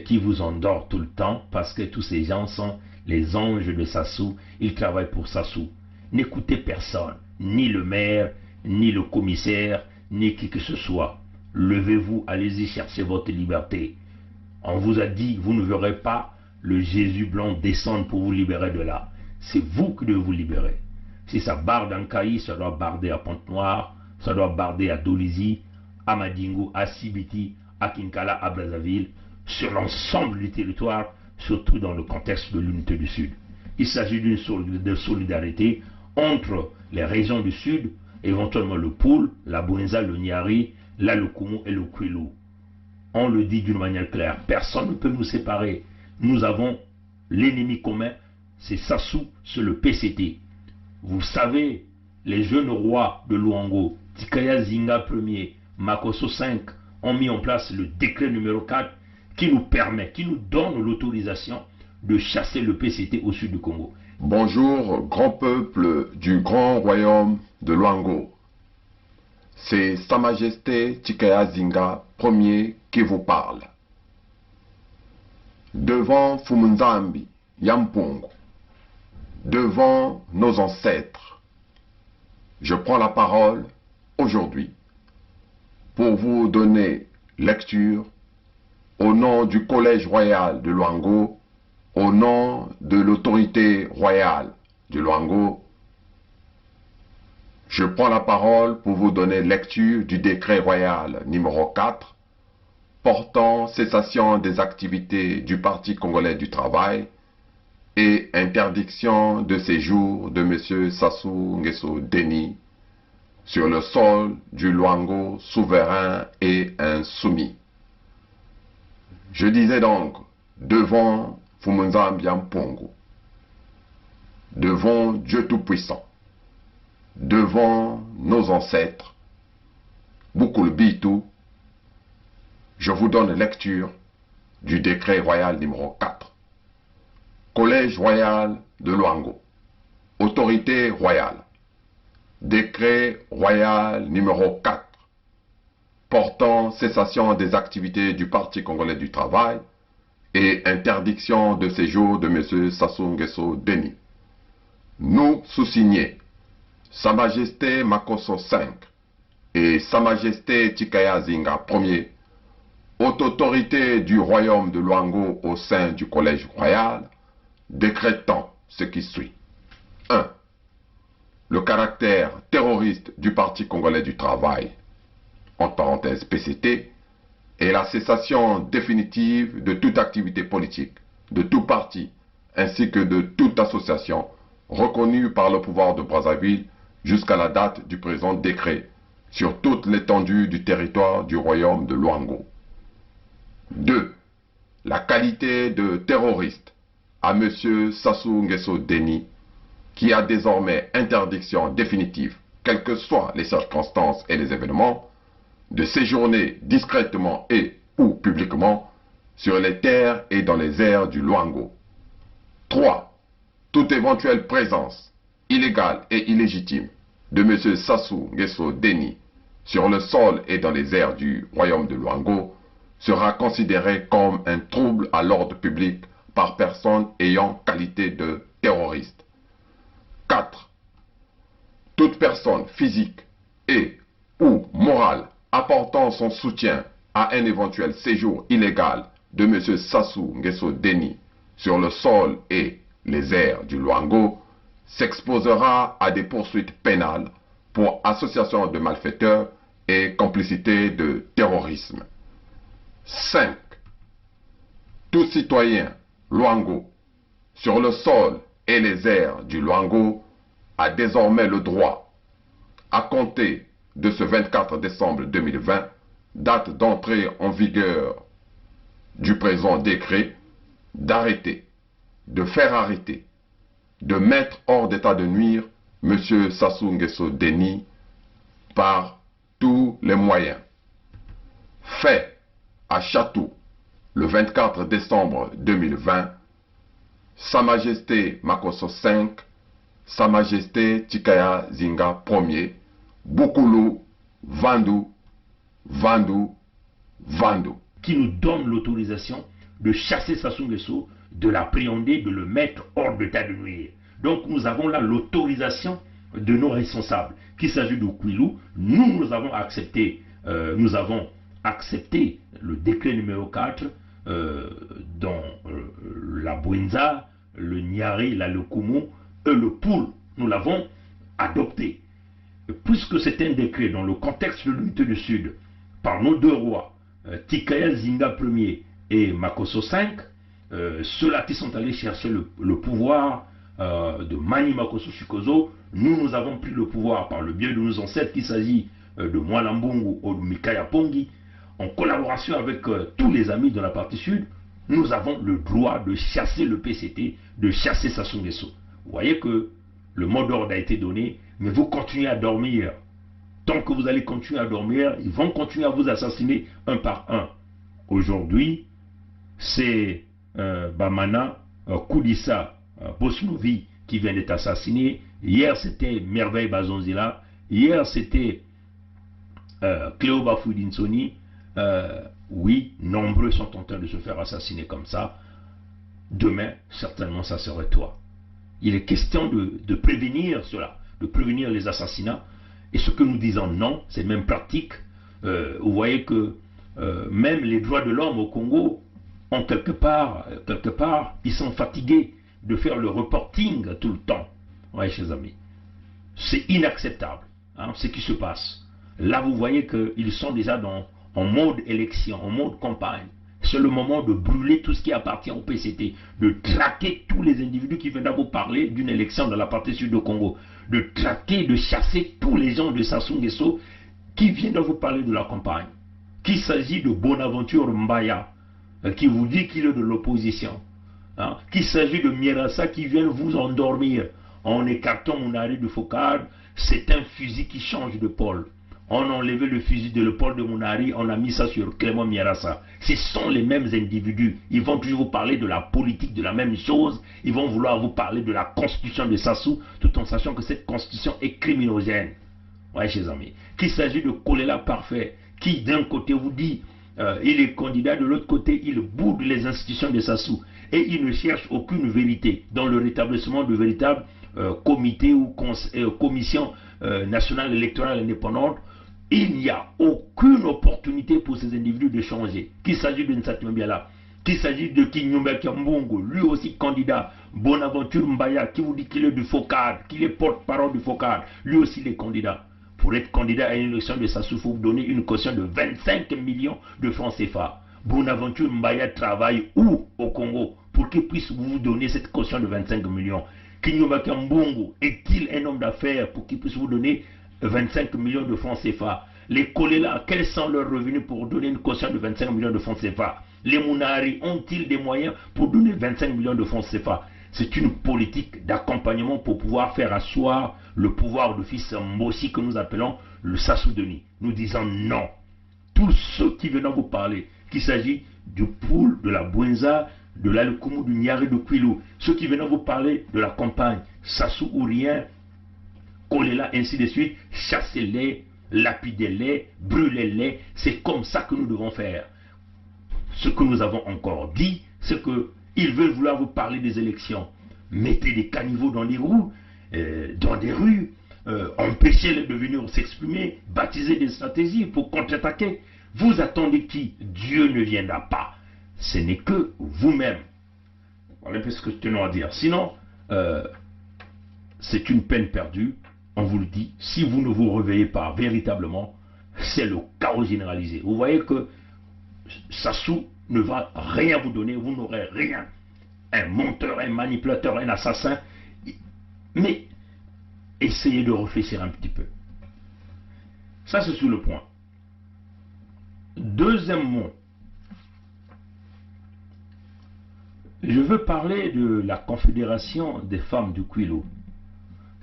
qui vous endort tout le temps parce que tous ces gens sont les anges de Sassou. Ils travaillent pour Sassou. N'écoutez personne, ni le maire, ni le commissaire, ni qui que ce soit. Levez-vous, allez-y chercher votre liberté. On vous a dit, vous ne verrez pas le Jésus blanc descendre pour vous libérer de là. C'est vous qui devez vous libérer. Si ça barde en Nkayi, ça doit barder à Pointe-Noire, ça doit barder à Dolizy, à Madingo, à Sibiti, à Kinkala, à Brazzaville, sur l'ensemble du territoire, surtout dans le contexte de l'unité du Sud. Il s'agit d'une solidarité entre les régions du Sud, éventuellement le Poul, la Bwenza, le Nyari, la Lukumu et le Kwilu. On le dit d'une manière claire, personne ne peut nous séparer. Nous avons l'ennemi commun, c'est Sassou, c'est le PCT. Vous savez, les jeunes rois de Luango, Tikaya Zinga Ier, Makosso V, ont mis en place le décret numéro 4 qui nous permet, qui nous donne l'autorisation de chasser le PCT au sud du Congo. Bonjour, grand peuple du grand royaume de Luango. C'est Sa Majesté Tikaya Zinga Ier qui vous parle. Devant Fumunzambi, Yampongo, devant nos ancêtres, je prends la parole aujourd'hui pour vous donner lecture au nom du Collège royal de Luango, au nom de l'autorité royale de Luango. Je prends la parole pour vous donner lecture du décret royal numéro 4 portant cessation des activités du Parti congolais du travail et interdiction de séjour de M. Sassou Nguesso Deni sur le sol du Luango souverain et insoumis. Je disais donc, devant Fumunzambi Yampongo, devant Dieu Tout-Puissant, devant nos ancêtres, Bukulbitu, je vous donne lecture du décret royal numéro 4. Collège royal de Luango, autorité royale, décret royal numéro 4, portant cessation des activités du Parti congolais du travail et interdiction de séjour de M. Sassou Nguesso Deni. Nous sous-signés, Sa Majesté Makosso V et Sa Majesté Tikaya Zinga Ier, haute autorité du royaume de Luango au sein du Collège royal, décrétant ce qui suit. 1. Le caractère terroriste du Parti congolais du travail, entre parenthèses PCT, et la cessation définitive de toute activité politique, de tout parti, ainsi que de toute association reconnue par le pouvoir de Brazzaville jusqu'à la date du présent décret sur toute l'étendue du territoire du royaume de Luango. 2. La qualité de terroriste à M. Sassou Nguesso Deni, qui a désormais interdiction définitive, quelles que soient les circonstances et les événements, de séjourner discrètement et ou publiquement sur les terres et dans les airs du Luango. 3. Toute éventuelle présence illégale et illégitime de M. Sassou Nguesso Deni sur le sol et dans les airs du royaume de Luango sera considéré comme un trouble à l'ordre public par personne ayant qualité de terroriste. 4. Toute personne physique et ou morale apportant son soutien à un éventuel séjour illégal de M. Sassou Nguesso Deni sur le sol et les airs du Luango s'exposera à des poursuites pénales pour association de malfaiteurs et complicité de terrorisme. 5. Tout citoyen Luango sur le sol et les airs du Luango a désormais le droit, à compter de ce 24 décembre 2020, date d'entrée en vigueur du présent décret, d'arrêter, de faire arrêter, de mettre hors d'état de nuire M. Sassou Nguesso Deni par tous les moyens. Fait à Chatou, le 24 décembre 2020, Sa Majesté Makosso V, Sa Majesté Tikaya Zinga Ier, Bukulu, Vandu, qui nous donne l'autorisation de chasser Sassou Nguesso, de l'appréhender, de le mettre hors d'état de nuire. Donc nous avons là l'autorisation de nos responsables. Qu'il s'agit de Kouilou, nous avons accepté le décret numéro 4 dans la Bouinza, le Niari, la Lokoumou et le Poul. Nous l'avons adopté. Puisque c'est un décret dans le contexte de l'unité du Sud, par nos deux rois, Tikaya Zinga Ier et Makosso V, ceux-là qui sont allés chercher le pouvoir de Mani Makosso Chikozo, nous avons pris le pouvoir par le biais de nos ancêtres, qu'il s'agit de Mwalambungu ou de Mikaya Pongi, en collaboration avec tous les amis de la partie sud, nous avons le droit de chasser le PCT, de chasser Sassou Nguesso. Vous voyez que le mot d'ordre a été donné, mais vous continuez à dormir. Tant que vous allez continuer à dormir, ils vont continuer à vous assassiner un par un. Aujourd'hui, c'est Bamana Koudissa Bosnovi qui vient d'être assassiné. Hier, c'était Merveille Bazonzila. Hier, c'était Cléo Bafoudinsoni. Oui, nombreux sont en train de se faire assassiner comme ça. Demain, certainement, ça serait toi. Il est question de prévenir cela, de prévenir les assassinats. Et ce que nous disons non, c'est même pratique. Vous voyez que même les droits de l'homme au Congo ont quelque part, ils sont fatigués de faire le reporting tout le temps. Oui, chers amis. C'est inacceptable, hein, ce qui se passe. Là, vous voyez qu'ils sont déjà en mode élection, en mode campagne. C'est le moment de brûler tout ce qui appartient au PCT, de traquer tous les individus qui viennent à vous parler d'une élection dans la partie sud du Congo, de traquer, de chasser tous les gens de Sassou Nguesso qui viennent à vous parler de la campagne. Qu'il s'agit de Bonaventure Mbaya, qui vous dit qu'il est de l'opposition. Hein, qu'il s'agit de Mirassa qui vient vous endormir en écartant Mounari de Focard. C'est un fusil qui change de pôle. On a enlevé le fusil de l'épaule de Mounari, on a mis ça sur Clément Mirassa. Ce sont les mêmes individus. Ils vont toujours vous parler de la politique, de la même chose. Ils vont vouloir vous parler de la constitution de Sassou, tout en sachant que cette constitution est criminogène. Ouais, chers amis. Qu'il s'agit de Kolela Parfait, qui d'un côté vous dit il est candidat, de l'autre côté il boude les institutions de Sassou. Et il ne cherche aucune vérité dans le rétablissement de véritables comités ou commissions nationales électorales indépendantes. Il n'y a aucune opportunité pour ces individus de changer. Qu'il s'agit de Nsat Mbiala, qu'il s'agit de Kinyumba Kiambongo, lui aussi candidat, Bonaventure Mbaya, qui vous dit qu'il est du FOCAD, qu'il est porte-parole du FOCAD, lui aussi il est candidat. Pour être candidat à une élection de Sassou, il faut vous donner une caution de 25 millions de francs CFA. Bonaventure Mbaya travaille où au Congo pour qu'il puisse vous donner cette caution de 25 millions? Kinyumba Kiambongo est-il un homme d'affaires pour qu'il puisse vous donner 25 millions de francs CFA? Les Kolela, quels sont leurs revenus pour donner une caution de 25 millions de francs CFA? Les Mounari ont-ils des moyens pour donner 25 millions de francs CFA? C'est une politique d'accompagnement pour pouvoir faire asseoir le pouvoir de fils Mbossi que nous appelons le Sassou Denis. Nous disons non. Tous ceux qui viennent vous parler, qu'il s'agit du Poul, de la Bouenza, de l'Alukumu, du Niari, de Kwilu, ceux qui viennent vous parler de la campagne, Sassou ou rien, Kolela, ainsi de suite, chassez-les, lapidez-les, brûlez-les. C'est comme ça que nous devons faire. Ce que nous avons encore dit, c'est qu'ils veulent vouloir vous parler des élections. Mettez des caniveaux dans les roues, dans des rues, empêchez-les de venir s'exprimer, baptisez des stratégies pour contre-attaquer. Vous attendez qui? Dieu ne viendra pas. Ce n'est que vous-même. Voilà un peu ce que je tenais à dire. Sinon, c'est une peine perdue. On vous le dit, si vous ne vous réveillez pas véritablement, c'est le chaos généralisé. Vous voyez que Sassou ne va rien vous donner, vous n'aurez rien. Un menteur, un manipulateur, un assassin. Mais essayez de réfléchir un petit peu. Ça, c'est sur le point. Deuxième mot. Je veux parler de la Confédération des femmes du Kwilu.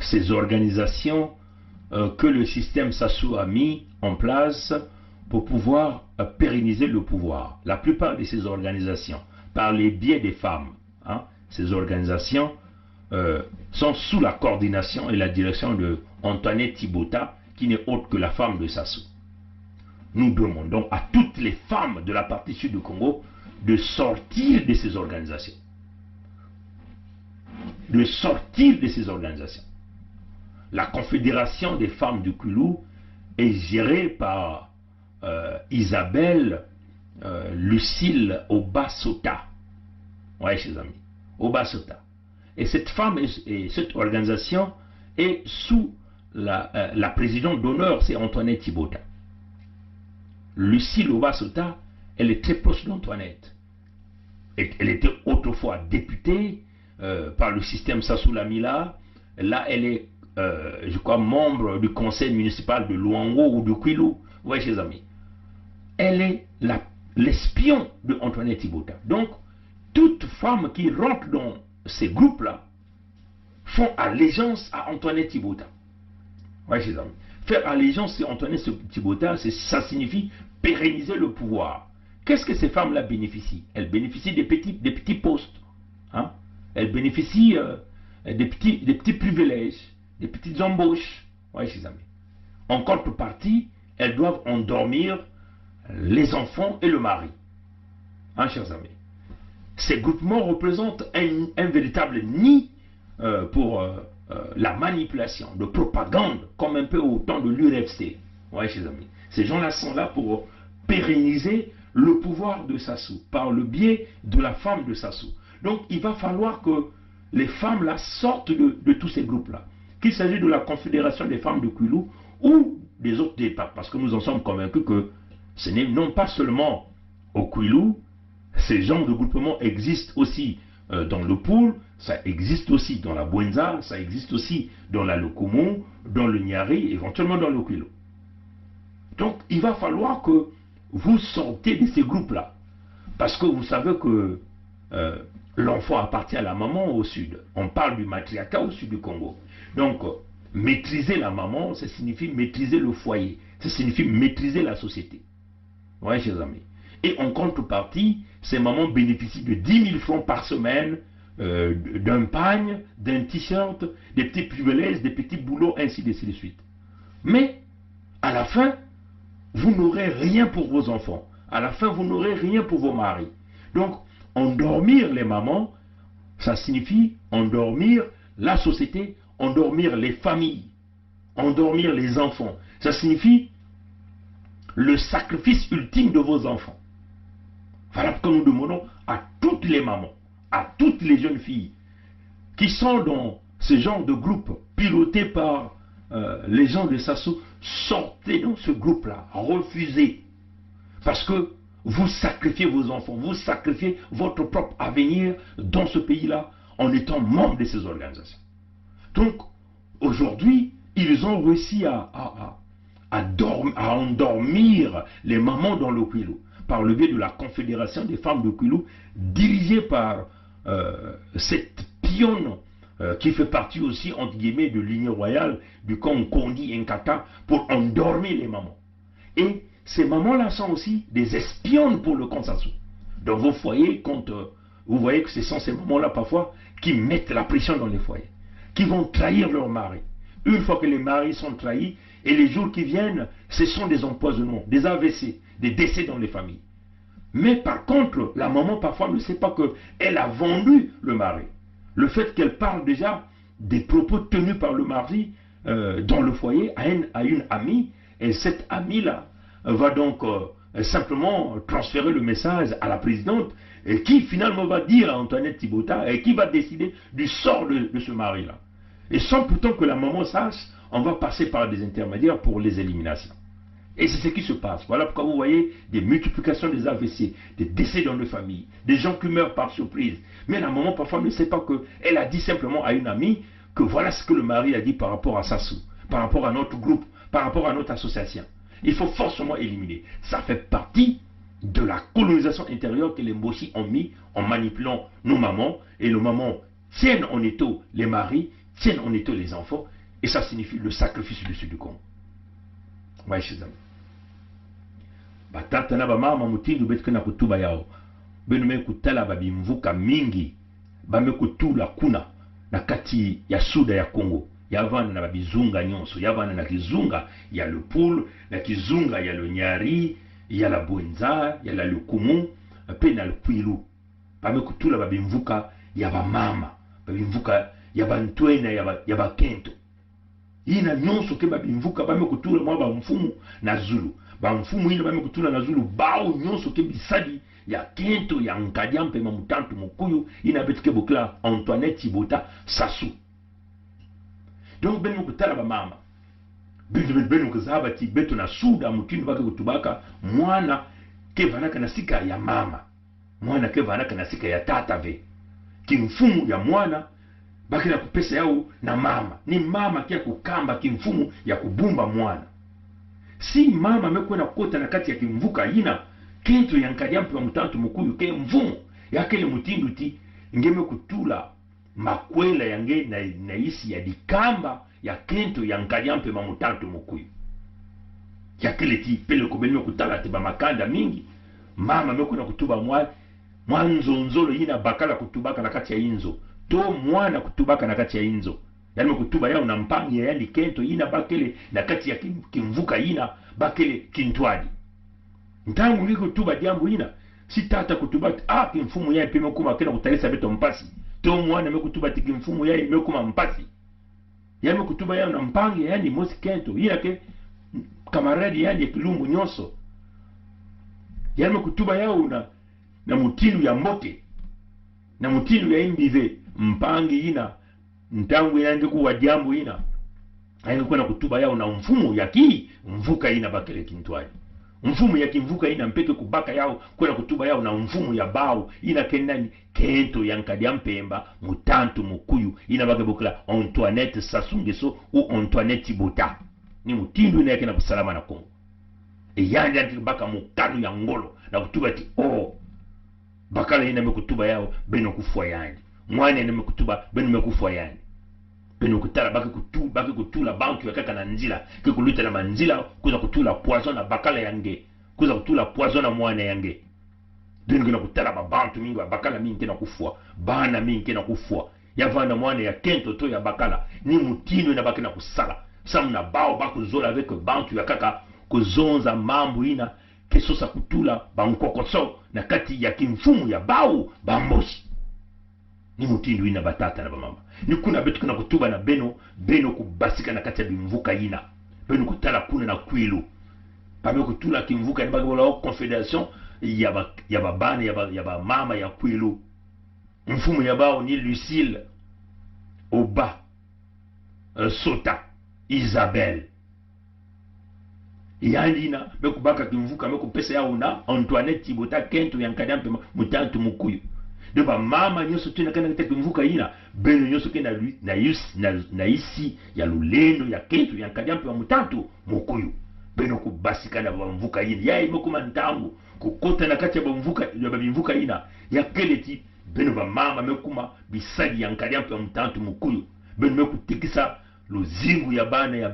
Ces organisations que le système Sassou a mis en place pour pouvoir pérenniser le pouvoir. La plupart de ces organisations, par les biais des femmes, hein, ces organisations sont sous la coordination et la direction de Antoinette Thibota, qui n'est autre que la femme de Sassou. Nous demandons à toutes les femmes de la partie sud du Congo de sortir de ces organisations. De sortir de ces organisations. La Confédération des femmes du Kwilu est gérée par Isabelle Lucille Obasota. Oui, chers amis. Obasota. Et cette femme et cette organisation est sous la présidente d'honneur, c'est Antoinette Thibota. Lucille Obasota, elle est très proche d'Antoinette. Elle était autrefois députée par le système Sassou Lamila. Là, elle est je crois, membre du conseil municipal de Luango ou de Kwilu. Oui, chers amis. Elle est l'espion de Antoinette Thibota. Donc, toute femme qui rentre dans ces groupes-là font allégeance à Antoinette Thibota. Ouais, chers amis. Faire allégeance à Antoinette Thibota, ça signifie pérenniser le pouvoir. Qu'est-ce que ces femmes-là bénéficient? Elles bénéficient des petits postes. Hein? Elles bénéficient des petits privilèges, des petites embauches. Ouais, chers amis. En contrepartie, elles doivent endormir les enfants et le mari. Hein, chers amis. Ces groupements représentent un véritable nid pour la manipulation, de propagande, comme un peu au temps de l'URFC. Ouais, chers amis. Ces gens-là sont là pour pérenniser le pouvoir de Sassou, par le biais de la femme de Sassou. Donc, il va falloir que les femmes-là sortent de tous ces groupes-là. Qu'il s'agisse de la Confédération des femmes de Kwilu ou des autres États, parce que nous en sommes convaincus que ce n'est non pas seulement au Kwilu, ces genres de groupements existent aussi dans le Poul, ça existe aussi dans la Bwenza, ça existe aussi dans la Lokomo, dans le Nyari, éventuellement dans le Kwilu. Donc, il va falloir que vous sortez de ces groupes-là. Parce que vous savez que l'enfant appartient à la maman au sud. On parle du matriarcat au sud du Congo. Donc, maîtriser la maman, ça signifie maîtriser le foyer. Ça signifie maîtriser la société. Oui, chers amis. Et en contrepartie, ces mamans bénéficient de 10 000 francs par semaine, d'un pagne, d'un t-shirt, des petits privilèges, des petits boulots, ainsi de suite. Mais, à la fin, vous n'aurez rien pour vos enfants. À la fin, vous n'aurez rien pour vos maris. Donc, endormir les mamans, ça signifie endormir la société, endormir les familles, endormir les enfants. Ça signifie le sacrifice ultime de vos enfants. Voilà pourquoi nous demandons à toutes les mamans, à toutes les jeunes filles qui sont dans ce genre de groupe piloté par les gens de Sassou, sortez dans ce groupe-là, refusez. Parce que vous sacrifiez vos enfants, vous sacrifiez votre propre avenir dans ce pays-là en étant membre de ces organisations. Donc, aujourd'hui, ils ont réussi à endormir les mamans dans le Kwilu par le biais de la Confédération des femmes de Kwilu, dirigée par cette pionne qui fait partie aussi, entre guillemets, de l'Union royale du camp Kondi Nkata, pour endormir les mamans. Et ces mamans-là sont aussi des espionnes pour le camp Sassou. Dans vos foyers, quand vous voyez que ce sont ces mamans-là parfois qui mettent la pression dans les foyers, qui vont trahir leur mari. Une fois que les maris sont trahis, et les jours qui viennent, ce sont des empoisonnements, des AVC, des décès dans les familles. Mais par contre, la maman parfois ne sait pas qu'elle a vendu le mari. Le fait qu'elle parle déjà des propos tenus par le mari dans le foyer à une amie, et cette amie-là va donc simplement transférer le message à la présidente, et qui finalement va dire à Antoinette Thibota, et qui va décider du sort de ce mari-là. Et sans pourtant que la maman sache, on va passer par des intermédiaires pour les éliminations. Et c'est ce qui se passe. Voilà pourquoi vous voyez des multiplications des AVC, des décès dans les familles, des gens qui meurent par surprise. Mais la maman parfois ne sait pas qu'elle a dit simplement à une amie que voilà ce que le mari a dit par rapport à Sassou, par rapport à notre groupe, par rapport à notre association. Il faut forcément éliminer. Ça fait partie de la colonisation intérieure que les Mboshi ont mis en manipulant nos mamans. Et nos mamans tiennent en étau les maris, tiennent en étau les enfants. Et ça signifie le sacrifice du sud du Congo. Ouais, chez amis. Batata na bamama mutindu betuke na kutuba yao. Benume kutala babimvuka mingi. Bame kutula kuna na kati ya suda ya Congo. Yavana na babizunga nyonso. Yavana na kizunga ya le Poul, na kizunga ya le Nyari, ya la Bwenza, ya la Lokomo, pe na le Kwilu. Bame kutula babimvuka ya bamama. Babimvuka ya bantwena ya bakento. Ina nyonso ke babimvuka bame kutula mwa bamfumu na Zulu. Bamfumu ina bame kutula na Zulu bao nyonso ke bisadi ya kento ya nkadiampe mamutantu mukuyu ina betuke bokla Antoinette Thibota Sassou. Donc benu kutala ba mama. Benu kuzaba ti betu na suda mutinu bake kutubaka mwana ke vanaka na sika ya mama. Mwana ke vanaka na sika ya tata ve. Kimfumu ya mwana baki na kupesa yao na mama. Ni mama kia kukamba kimfumu ya kubumba mwana. Si mama mekwena kota na kati ya kimvuka ina kento ya nkadiampi wa mutantu mukuyu ke mvumu ya kele mutindu ti ngeme kutula makwela yange na isi ya dikamba ya kento ya nkadiampe mamutantu mukuyu ya kile ti pele kubeni mekutala tiba makanda mingi mama mekuna kutuba mwanzonzolo yina bakala kutubaka na kati ya inzo to mwana kutubaka na kati ya inzo yani mekutuba yao na mpangi ya yani kento yina bakele na kati ya kimvuka yina bakele kintwadi ntangu niko tuba jambo yina si tata kutuba kimfumu ya pime kuma kena kutalisa beto mpasi to mwana mekutuba tikimfumu ya mekuma mpasi yani mekutuba yao na mpangi ya yani mosi kento yina ke kamaradi yani kilumbu nyoso yani mekutuba yao na mutilu ya mote na mutilu ya imbive mpangi yina ntangu yandi kuwa jambo yina ayi kuna kutuba yao na mfumu ya ki mvuka yina bakele kintwali mfumu ya kimvuka yina mpeke kubaka yao kuna kutuba yao na mfumu ya bao yina kenani kento yankadia mpemba mutantu mukuyu yina bakebukla Antoinette Sasungeso ou Antoinette Bota ni mutindu yina yakena kusalama na Kongo yandi anti baka mukanu ya ngolo na kutuba ti bakala yina mekutuba yao beno kufua yandi mwana yina mekutuba beno mekufua yandi beno kutala baki kutula banki ya kaka na nzila kikuluta na manzila kuza kutula poison na bakala yange kuza kutula poison na mwana yange beno kina kutala babantu mingi bakala mingi kena kufua bana mingi kena kufua yavana mwana ya kento to ya bakala ni mutino na baki na kusala samna bao bakuzola avec bantu ya kaka kuzonza mambo ina keso sa kutula bankokoso na kati ya kimfumu ya bao bamboshi ni mutindu ina batata na bamama ni kuna betu kuna kutuba na beno kubasika na kati ya bimvuka ina beno kutala kuna na kwilu pame kutula kimvuka ni bagabola confederation ya babane ya ba mama ya kwilu mfumu ya bao ni Lucille Oba Sota Isabelle yandina mekubaka kimvuka mekupesa yao na Antoinette Bota kento yankadampe mutantu mukuyu de ba mama nyoso tuna kana kitaki mvuka ina beno nyoso kena na isi ya lulendo ya kento yankadampe mutantu mukuyu beno kubasika na mvuka ina ya imekuma ntangu kukota na kati ya mvuka ina ya keleti beno ba mama mekuma bisadi yankadampe mutantu mukuyu beno mekutikisa luzingu ya bana ya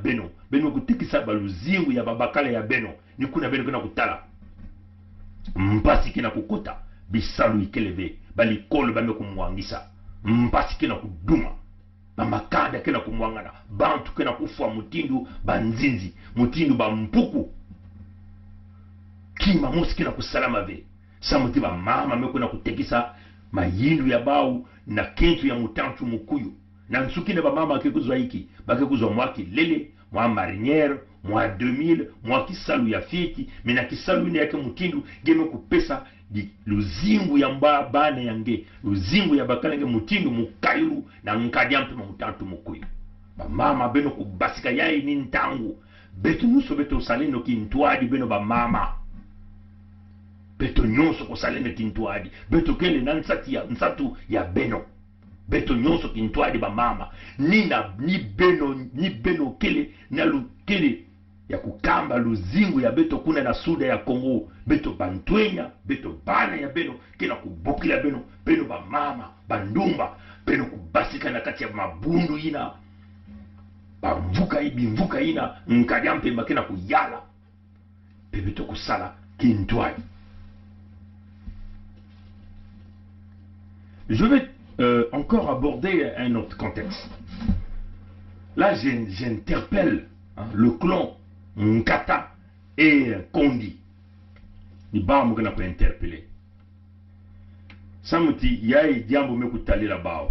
beno kutikisa ba luzingu ya babakala ya beno ni kuna beno kuna kutala mpasi kina kukuta bisalu ikeleve bali kolo bame kumwangisa mpasi kina kuduma bamakada kina kumwangana bantu kina kufua mutindu banzinzi mutindu bampuku kima musi kina kusalama ve samuti ba mama mekuna kutekisa mayindu ya bau na kentu ya mutantu mukuyu na nsukine ba mama akekuzwa hiki bakekuzwa mwaki lele mwa marinière mwa 2000 mwa kisalu ya fieti mina kisalu ine yake mutindu geme kupesa di luzingu ya mba bane yange luzingu ya bakala nge mutindu mukailu na nkadiampe mutantu mukuyu ba mama beno kubasika yai ni ntangu betu nuso beto saleno kintwadi beno ba mama beto nyonso ko saleno kintwadi beto kele na nsatu ya beno beto nyonso kintwadi ba mama ni beno kele na lukele ya kukamba luzingu ya beto kuna na suda ya Kongo beto bantwenya beto bana ya beno kena kubokila beno ba mama bandumba beno kubasika na kati ya mabundu ina bimvuka ina nkadiampe makena kuyala beto kusala kintwadi. Je vais encore aborder un autre contexte. Là, j'interpelle le clan Nkata et Kondi. Ni ba mukana ko interpeller. Samuti yayi diambo mekutali la bao.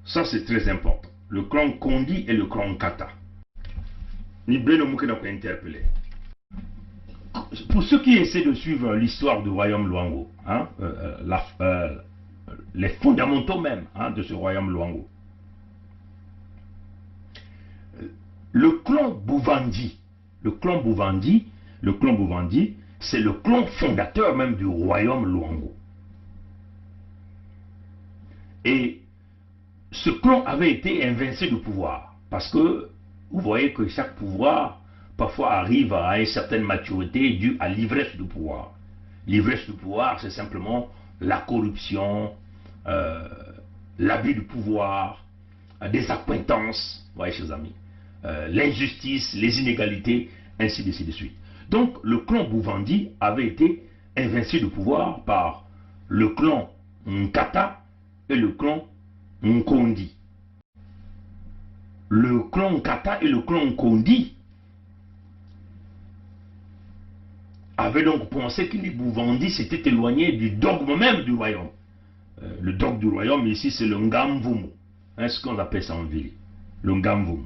Ça c'est très important. Le clan Kondi et le clan Nkata. Ni beno mukana ko interpeller. Pour ceux qui essaient de suivre l'histoire du royaume Luango, les fondamentaux même de ce royaume Luango, le clan Bouvandi, c'est le clan fondateur même du royaume Luango. Et ce clan avait été invincé du pouvoir, parce que vous voyez que chaque pouvoir parfois arrive à une certaine maturité due à l'ivresse du pouvoir. L'ivresse du pouvoir, c'est simplement la corruption, l'abus du pouvoir, des accointances, voyez chers amis, l'injustice, les inégalités, ainsi de suite. Donc le clan Bouvandi avait été invincé de pouvoir par le clan Nkata et le clan Nkondi. Le clan Nkata et le clan Nkondi avaient donc pensé que les Bouvandi s'étaient éloignés du dogme même du royaume. Le dogme du royaume ici c'est le Ngamvumu, ce qu'on appelle ça en ville, le Ngamvumu,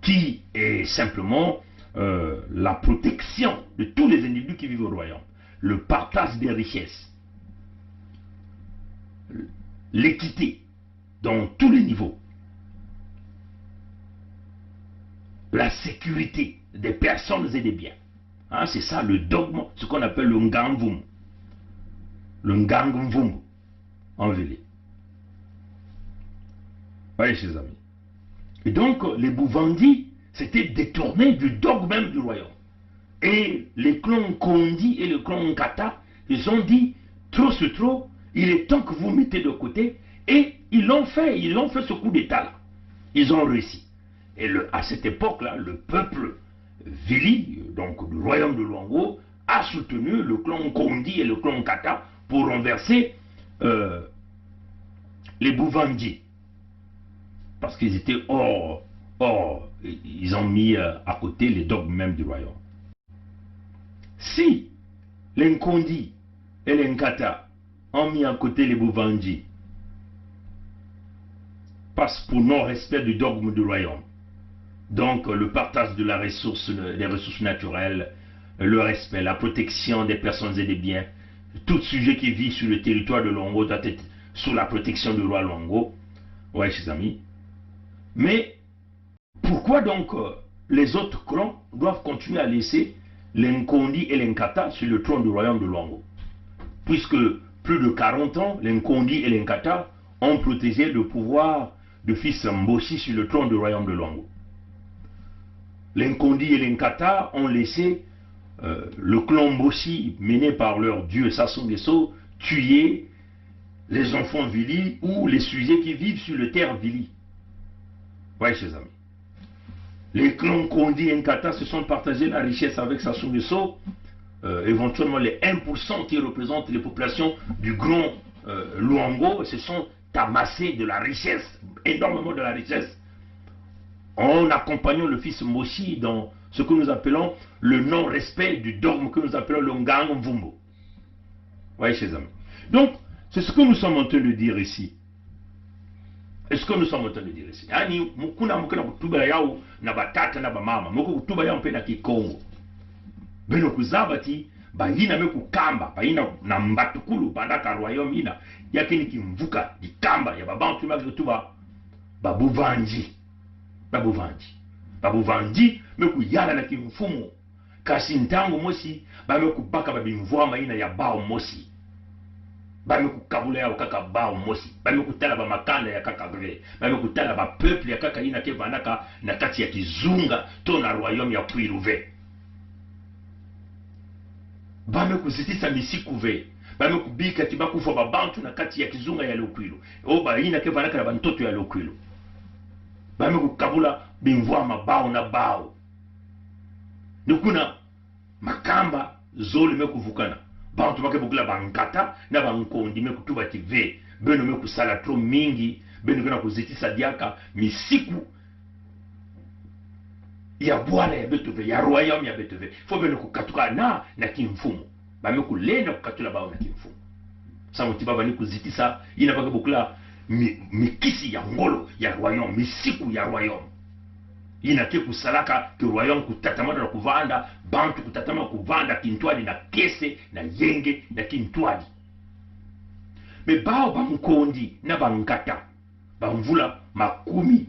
qui est simplement la protection de tous les individus qui vivent au royaume, le partage des richesses, l'équité dans tous les niveaux, la sécurité des personnes et des biens. Hein, c'est ça le dogme, ce qu'on appelle le Ngamvumu. Le Ngamvumu en ville. Voyez chers amis. Et donc les Bouvandi s'étaient détournés du dogme même du royaume. Et les clans Kondi et le clan Nkata, ils ont dit, trop c'est trop, il est temps que vous mettez de côté. Et ils l'ont fait ce coup d'état là. Ils ont réussi. Et à cette époque-là, le peuple Vili, donc du royaume de Luango, a soutenu le clan Kondi et le clan Nkata pour renverser les Bouvandi. Parce qu'ils étaient ils ont mis à côté les dogmes même du royaume. Si les Nkondi et les Nkata ont mis à côté les Bouvandi, parce pour non-respect du dogme du royaume, donc le partage de des ressources naturelles, le respect, la protection des personnes et des biens, tout sujet qui vit sur le territoire de Luango doit être sous la protection du roi Luango. Ouais, chers amis. Mais pourquoi donc les autres clans doivent continuer à laisser les Nkondi et les Nkata sur le trône du royaume de Luango? Puisque plus de 40 ans, les Nkondi et les Nkata ont protégé le pouvoir du fils Mbosi sur le trône du royaume de Luango. Les Nkondi et les Nkata ont laissé le clan Mbosi, mené par leur dieu Sassou Nguesso, tuer les enfants Vili ou les sujets qui vivent sur le terre Vili. Voyez, chers amis. Les clans Kondi et Nkata se sont partagés la richesse avec Sassou Nguesso, éventuellement les 1% qui représentent les populations du grand Luango se sont amassés de la richesse, énormément de la richesse, en accompagnant le fils Moshi dans ce que nous appelons le non-respect du dogme que nous appelons le Ngamvumu. Voyez, chers amis. Donc, c'est ce que nous sommes en train de dire ici. Est-ce que nous sommes en train de dire ici? Yani, mukuna kutuba yao na batata na bamama, muku kutuba yao mpena kikongo. Beno kuzabati, bayina meku kamba, bayina na mbatukulu bandaka royaume ina, yakini kimvuka, di kamba ya babantu maki kutuba, babuvanji. Babuvanji, meku yala na kimfumu, kasi ntango mosi, ba meku baka babimvua ina ya bao mosi. Bame kukabula ya kaka bao mosi, bame kutala ba makanda ya kaka gre, bame kutala ba peuple ya kaka ina ke vanaka na kati ya kizunga to na royaume ya Kwiruve. Bame kuzitisa misikuve, bame kubika tibakufa babantu na kati ya kizunga ya Lokwilu. Oba ina ke vanaka na bantoto ya Lokwilu. Bame kukabula bimvua mabao na bao. Nukuna makamba zoli mekuvukana. Bantu bake bukula bankata na bankondi mekutuba tive beno mekusala tro mingi beno kena kuzitisa diaka misiku ya bwana ya betove ya royaume ya betove fo beno kukatuka na kimfumu ba mekulenda kukatula bao na kimfumu samuti baba ni kuzitisa ina bake bukula mikisi ya ngolo ya royaume misiku ya royaume ina ke kusalaka ke royaume kutatamana na kuvanda bantu kutatama kuvanda kintwadi na kese na yenge na kintwadi me bao bankondi na bangata bamvula makumi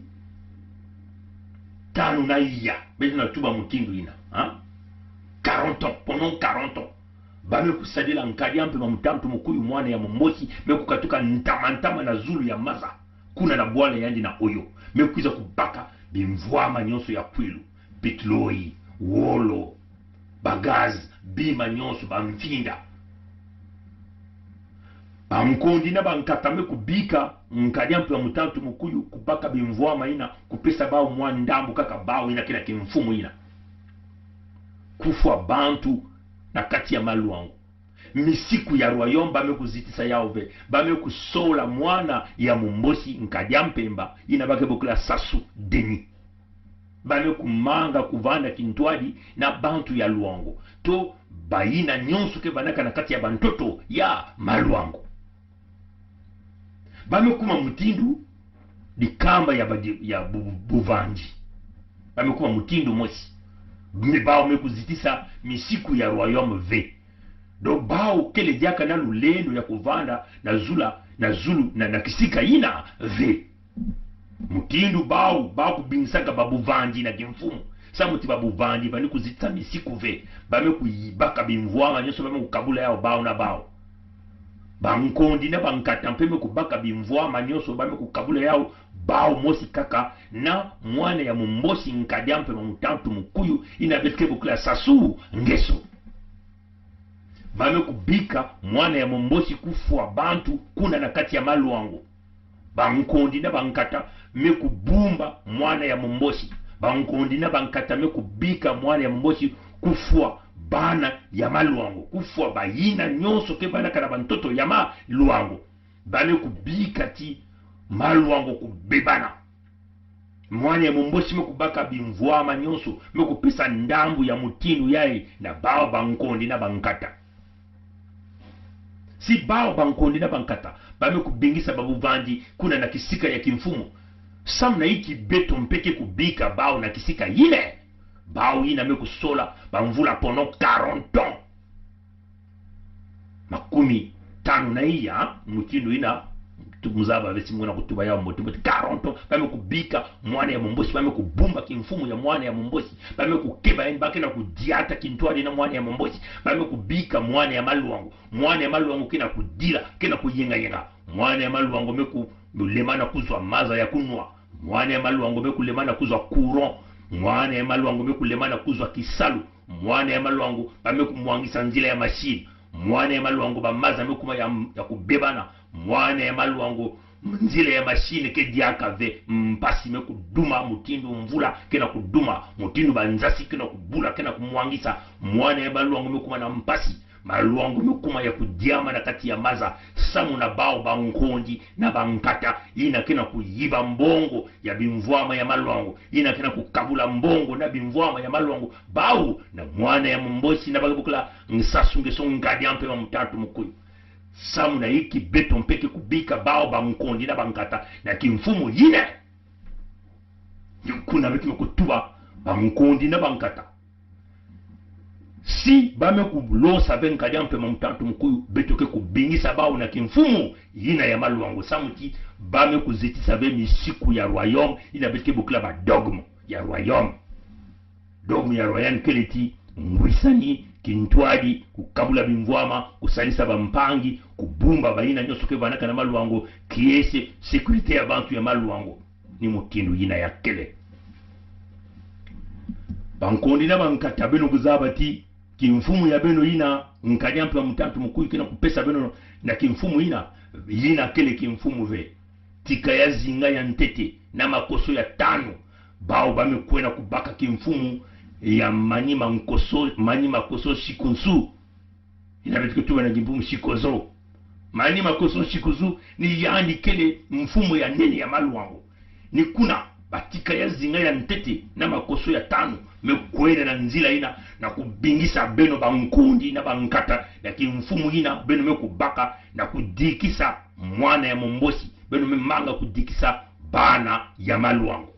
tano na iya bezi na tuba mutindu ina 40 ans pendant 40 ans bame kusadila nkadi ampe mamutamtu mukuyu mwana ya momosi me kukatuka ntama na zulu ya maza kuna na bwale yandi na oyo me kuiza kubaka bimvwama nyonso ya Kwilu, Bitloi, Wolo, Bagaz, bima nyonso bamfinda. Bamkondi na bankata me kubika nkadia mpe mutantu mukuyu kubaka bimvwama ina kupesa bao mwandambu kaka bao ina kila kimfumu ina kufwa bantu na kati ya maluangu misiku ya royaume bame kuzitisa yao ve bame kusola mwana ya mumbosi nkadia mpemba ina bake bokula sasu deni bame kumanga kuvanda kintwadi na bantu ya luangu to baina nyonso ke banaka na kati ya bantoto ya maluangu bame kuma mutindu dikamba ya buvanji bame kuma mutindu mosi bao me kuzitisa misiku ya royaume ve do bao kele diaka na lulendo ya kuvanda na zulu na kisika ina ve mutindu bao kubinsaka babuvanji na kimfumu samuti babuvanji bani kuzitisa misiku ve bame kuyibaka bimvwanga nyoso bame kukabula yao bao na bao bankondi na bankata mpeme kubaka bimvwama nyonso bame kukabula yao bao mosi kaka na mwana ya mumbosi nkadia mpeme mutantu mukuyu inabetike bukula sasu ngeso bame kubika mwana ya mumbosi kufwa bantu kuna na kati ya maluangu bankondi na bankata me kubumba mwana ya mumbosi bankondi na bankata me kubika mwana ya mumbosi kufwa bana ya maluango kufwa bayina nyonso ke bana kana bantoto ya maluango bane kubika ti maluango kubebana mwana ya mumbosi me kubaka bimvwama nyonso me kupesa ndambu ya mutinu yae na bao bankondi na bankata si bao bankondi na bankata bame kubingisa babuvandi kuna na kisika ya kimfumu sam na iki beto mpeke kubika bao na kisika ile bao ina me kusola bamvula pono 40 ans makumi tano na iya mutinu ina muzaba vesi mwana kutuba yao motuba 40 ans bame kubika mwana ya mumbosi bame kubumba kimfumu ya mwana ya mumbosi bame kukeba yani bake na kudiata kintwali na mwana ya mumbosi bame kubika mwana ya maluangu kina kudila kina kuyenga mwana ya maluangu meku lemana kuzwa maza ya kunwa mwana ya maluangu meku lemana kuzwa courant mwana ya maluangu meku lemana kuzwa kisalu mwana ya maluangu bame kumwangisa nzila ya mashine mwana ya maluangu bamaza mekuma ya kubebana mwana ya maluangu nzila ya mashine ke diaka ve mpasi me kuduma mutindu mvula kena kuduma mutindu banzasi kena kubula kena kumwangisa mwana ya maluangu mekuma na mpasi maluangu mekuma ya kudiama na kati ya maza samu na bao bankondi na bankata ina kena kuyiba mbongo ya bimvwama ya maluangu ina kena kukabula mbongo na bimvwama ya maluangu bao na mwana ya mumbosi na bagabukula nsasunge songadi ampe wa mutatu mukuyu samu na iki beto mpeke kubika bao bankondi na bankata na kimfumu yine kuna weki mekutuba bankondi na bankata si bame kulosa venka jampe mutatu mukuyu beto ke kubingisa bao na kimfumu yina ya maluangu samuti bame kuzitisa ve misiku ya royaume ina betike bukula ba dogme ya royaume keleti ngwisani kintwadi kukabula bimvwama kusalisa bampangi kubumba baina nyoso ke banaka na maluango kiese sécurité ya bantu ya maluango ni mutindu yina ya kele bankondi na bankata beno kuzabati kimfumu ya beno ina nkanyampa mutatu mukuyu kina kupesa beno na kimfumu ina kele kimfumu ve tika ya zinga ya ntete na makoso ya 5 bao bame kwena kubaka kimfumu ya manima koso shikunsu inabidi kutuwa na kimfumu shikozo manima koso shikuzu ni yani kele mfumu ya nene ya maluango ni kuna batika ya zinga ya ntete na makoso ya 5 mekwena na nzila ina na kubingisa beno bankundi na bankata na kimfumu ina beno mekubaka na kudikisa mwana ya mumbosi beno memanga kudikisa bana ya maluango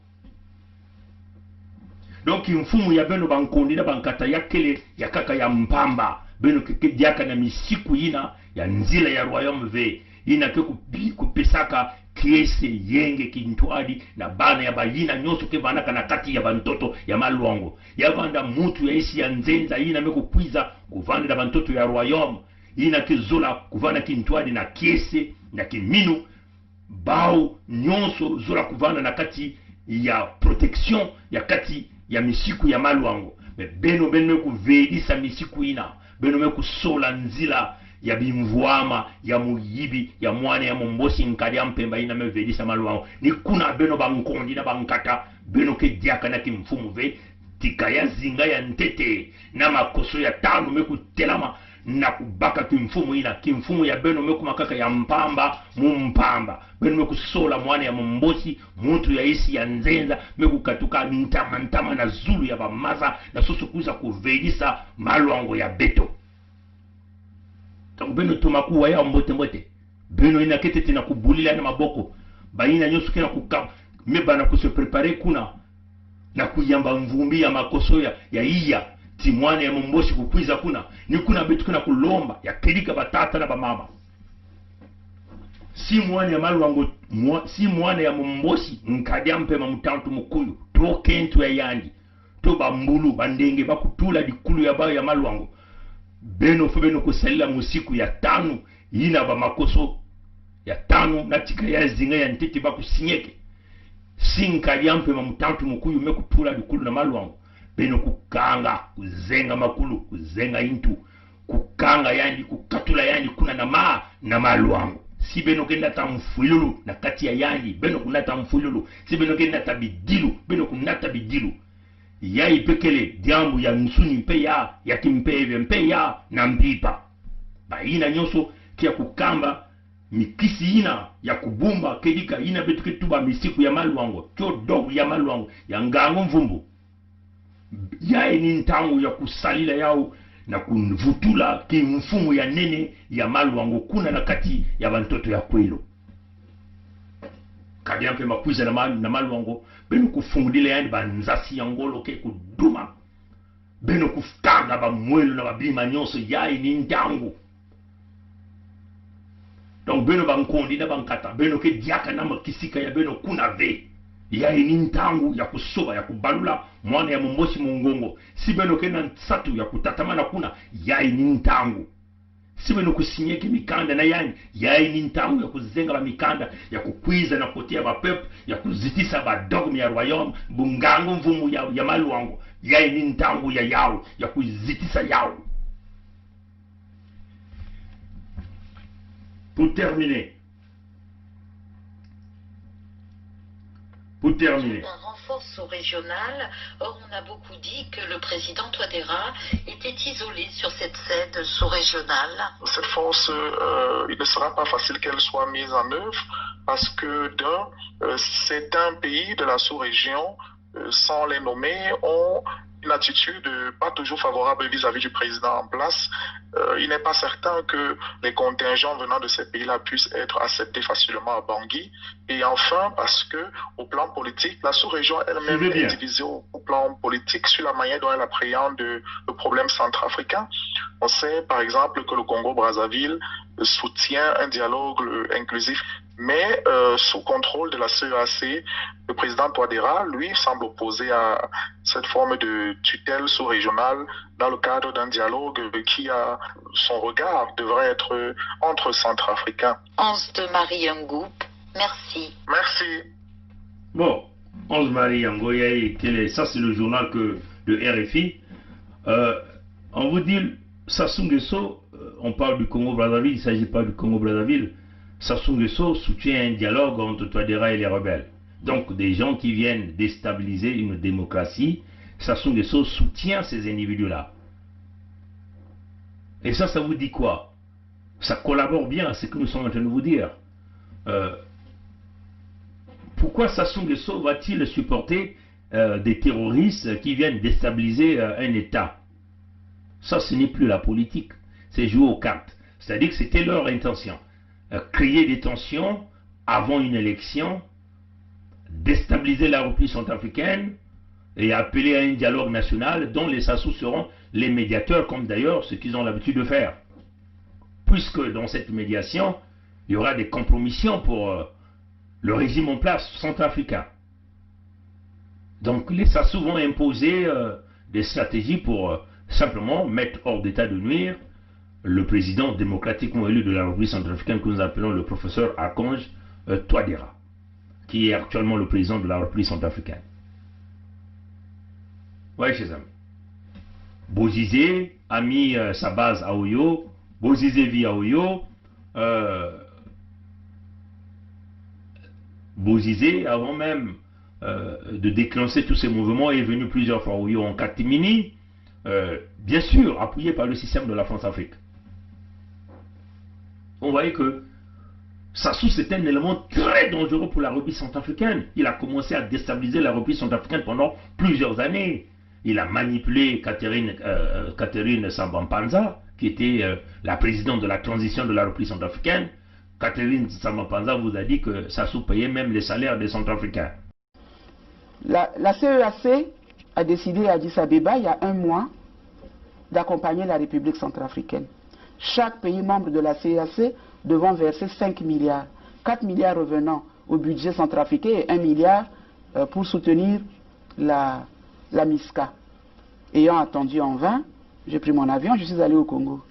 donc mfumu ya beno bankundi na bankata ya kele ya kaka ya mpamba beno keke diaka na misiku ina ya nzila ya royaume ve ina ke kupesaka kiese yenge kintwadi na bana ya bayina nyoso ke banaka na kati ya bantoto ya maluango ya banda mutu ya isi ya nzenza ina meko kwiza kuvanda na bantoto ya royaume ina kizola kuvanda kintwadi na kiese na kiminu bao nyonso zola kuvanda na kati ya protection ya kati ya misiku ya maluango beno meku vedisa misiku ina beno meku sola nzila ya bimvwama ya muyibi ya mwana ya mombosi nkadi ya mpemba ina mevedisa maluango ni kuna beno bankondi na bankata beno ke diaka na kimfumu ve tika ya zinga ya ntete na makoso ya tanu mekutelama na kubaka kimfumu ina kimfumu ya beno mekumakaka ya mpamba mumpamba beno mekusola mwana ya mombosi muntu ya isi ya nzenza mekukatuka ntama na zulu ya bamaza na susukuza kuvedisa maluango ya beto. Donc beno tumakuwa ya mbote beno ina ketete na kubulila na maboko baina nyosuke na kukam meba na kuse prepare kuna na kuyamba mvumbi ya makoso ya iya timwane ya momboshi kukwiza kuna ni kuna betu kuna kulomba ya kelika batata na bamama si mwane ya maluango si mwane ya momboshi nkadia mpema mutantu mukuyu to kentu ya yandi to bambulu bandenge bakutula dikulu ya bayo ya maluango beno febeno kusalila musiku ya tanu yina ba makoso ya tanu na tika ya zinga ya ntiti bakusinyeke sinka yampe mamutantu mukuyu mekutula dikulu na maluango beno kukanga kuzenga makulu kuzenga intu kukanga yandi kukatula yandi kuna na maluango si beno kenda tamfululu na kati ya yandi beno kunata mfululu si beno kenda tabidilu beno kunata bidilu ya ipekele diambu ya nsuni mpe ya kimpeve mpe ya na mpipa baina nyoso kia kukamba mikisi ina ya kubumba kedika ina betu ketuba misiku ya maluango kyo dogu ya maluango ya ngango mvumbu ya ni ntangu ya kusalila yao na kunvutula kimfumu ya nene ya maluango kuna na kati ya bantoto ya kwelo kabia mpe makuiza na maluango beno kufungudile yani banzasi ya ngolo ke kuduma beno kufutanga ba mwelo na babima nyonso yai ni ntangu. Donc beno bankondi na bankata beno ke diaka na makisika ya beno kuna ve yai ni ntangu ya kusoba ya kubalula mwana ya momboshi mungongo si beno ke na nsatu ya kutatamana kuna yai ni ntangu si beno kusinyeke mikanda na yai ni ntangu ya kuzenga ba mikanda ya kukwiza na kotia ba pep ya kuzitisa ba dogme ya royaume bungango mvumu ya maluango yai ni ntangu ya yao ya kuzitisa yao. Pour terminer, Un renfort sous-régional. Or, on a beaucoup dit que le président Touadéra était isolé sur cette scène sous-régionale. Cette force, il ne sera pas facile qu'elle soit mise en œuvre parce que certains pays de la sous-région, sans les nommer, ont une attitude pas toujours favorable vis-à-vis du président en place. Il n'est pas certain que les contingents venant de ces pays-là puissent être acceptés facilement à Bangui. Et enfin, parce que au plan politique, la sous-région elle-même est divisée au plan politique sur la manière dont elle appréhende le problème centrafricain. On sait par exemple que le Congo-Brazzaville soutient un dialogue inclusif, mais sous contrôle de la CEAC, le président Touadéra, lui, semble opposé à cette forme de tutelle sous-régionale dans le cadre d'un dialogue qui, à son regard, devrait être entre centrafricains. Onze de Marie Ngoup, merci. Merci. Bon, Onze Marie Ngoup, ça c'est le journal de RFI. On vous dit, Sassou Nguesso, on parle du Congo-Brazzaville, il ne s'agit pas du Congo-Brazzaville. Sassou Nguesso soutient un dialogue entre Touadéra et les rebelles. Donc des gens qui viennent déstabiliser une démocratie, Sassou Nguesso soutient ces individus-là. Et ça vous dit quoi? Ça collabore bien à ce que nous sommes en train de vous dire. Pourquoi Sassou Nguesso va-t-il supporter des terroristes qui viennent déstabiliser un État? Ça, ce n'est plus la politique, c'est jouer aux cartes. C'est-à-dire que c'était leur intention. Créer des tensions avant une élection, déstabiliser la République centrafricaine et appeler à un dialogue national dont les Sassou seront les médiateurs, comme d'ailleurs ce qu'ils ont l'habitude de faire. Puisque dans cette médiation, il y aura des compromissions pour le régime en place centrafricain. Donc les Sassou vont imposer des stratégies pour simplement mettre hors d'état de nuire le président démocratiquement élu de la République centrafricaine que nous appelons le professeur Archange Touadéra, qui est actuellement le président de la République centrafricaine. Oui, chers amis. Bozizé a mis sa base à Oyo Bozizé via Oyo, Bozizé, avant même de déclencher tous ces mouvements, est venu plusieurs fois Oyo en catimini, bien sûr appuyé par le système de la France-Afrique. On voyait que Sassou, c'était un élément très dangereux pour la République centrafricaine. Il a commencé à déstabiliser la République centrafricaine pendant plusieurs années. Il a manipulé Catherine Samba-Panza, qui était la présidente de la transition de la République centrafricaine. Catherine Samba-Panza vous a dit que Sassou payait même les salaires des Centrafricains. La CEAC a décidé à Addis Abeba, il y a un mois, d'accompagner la République centrafricaine. Chaque pays membre de la CEAC devant verser 5 milliards. 4 milliards revenant au budget centrafricain et 1 milliard pour soutenir la MISCA. Ayant attendu en vain, j'ai pris mon avion, je suis allé au Congo.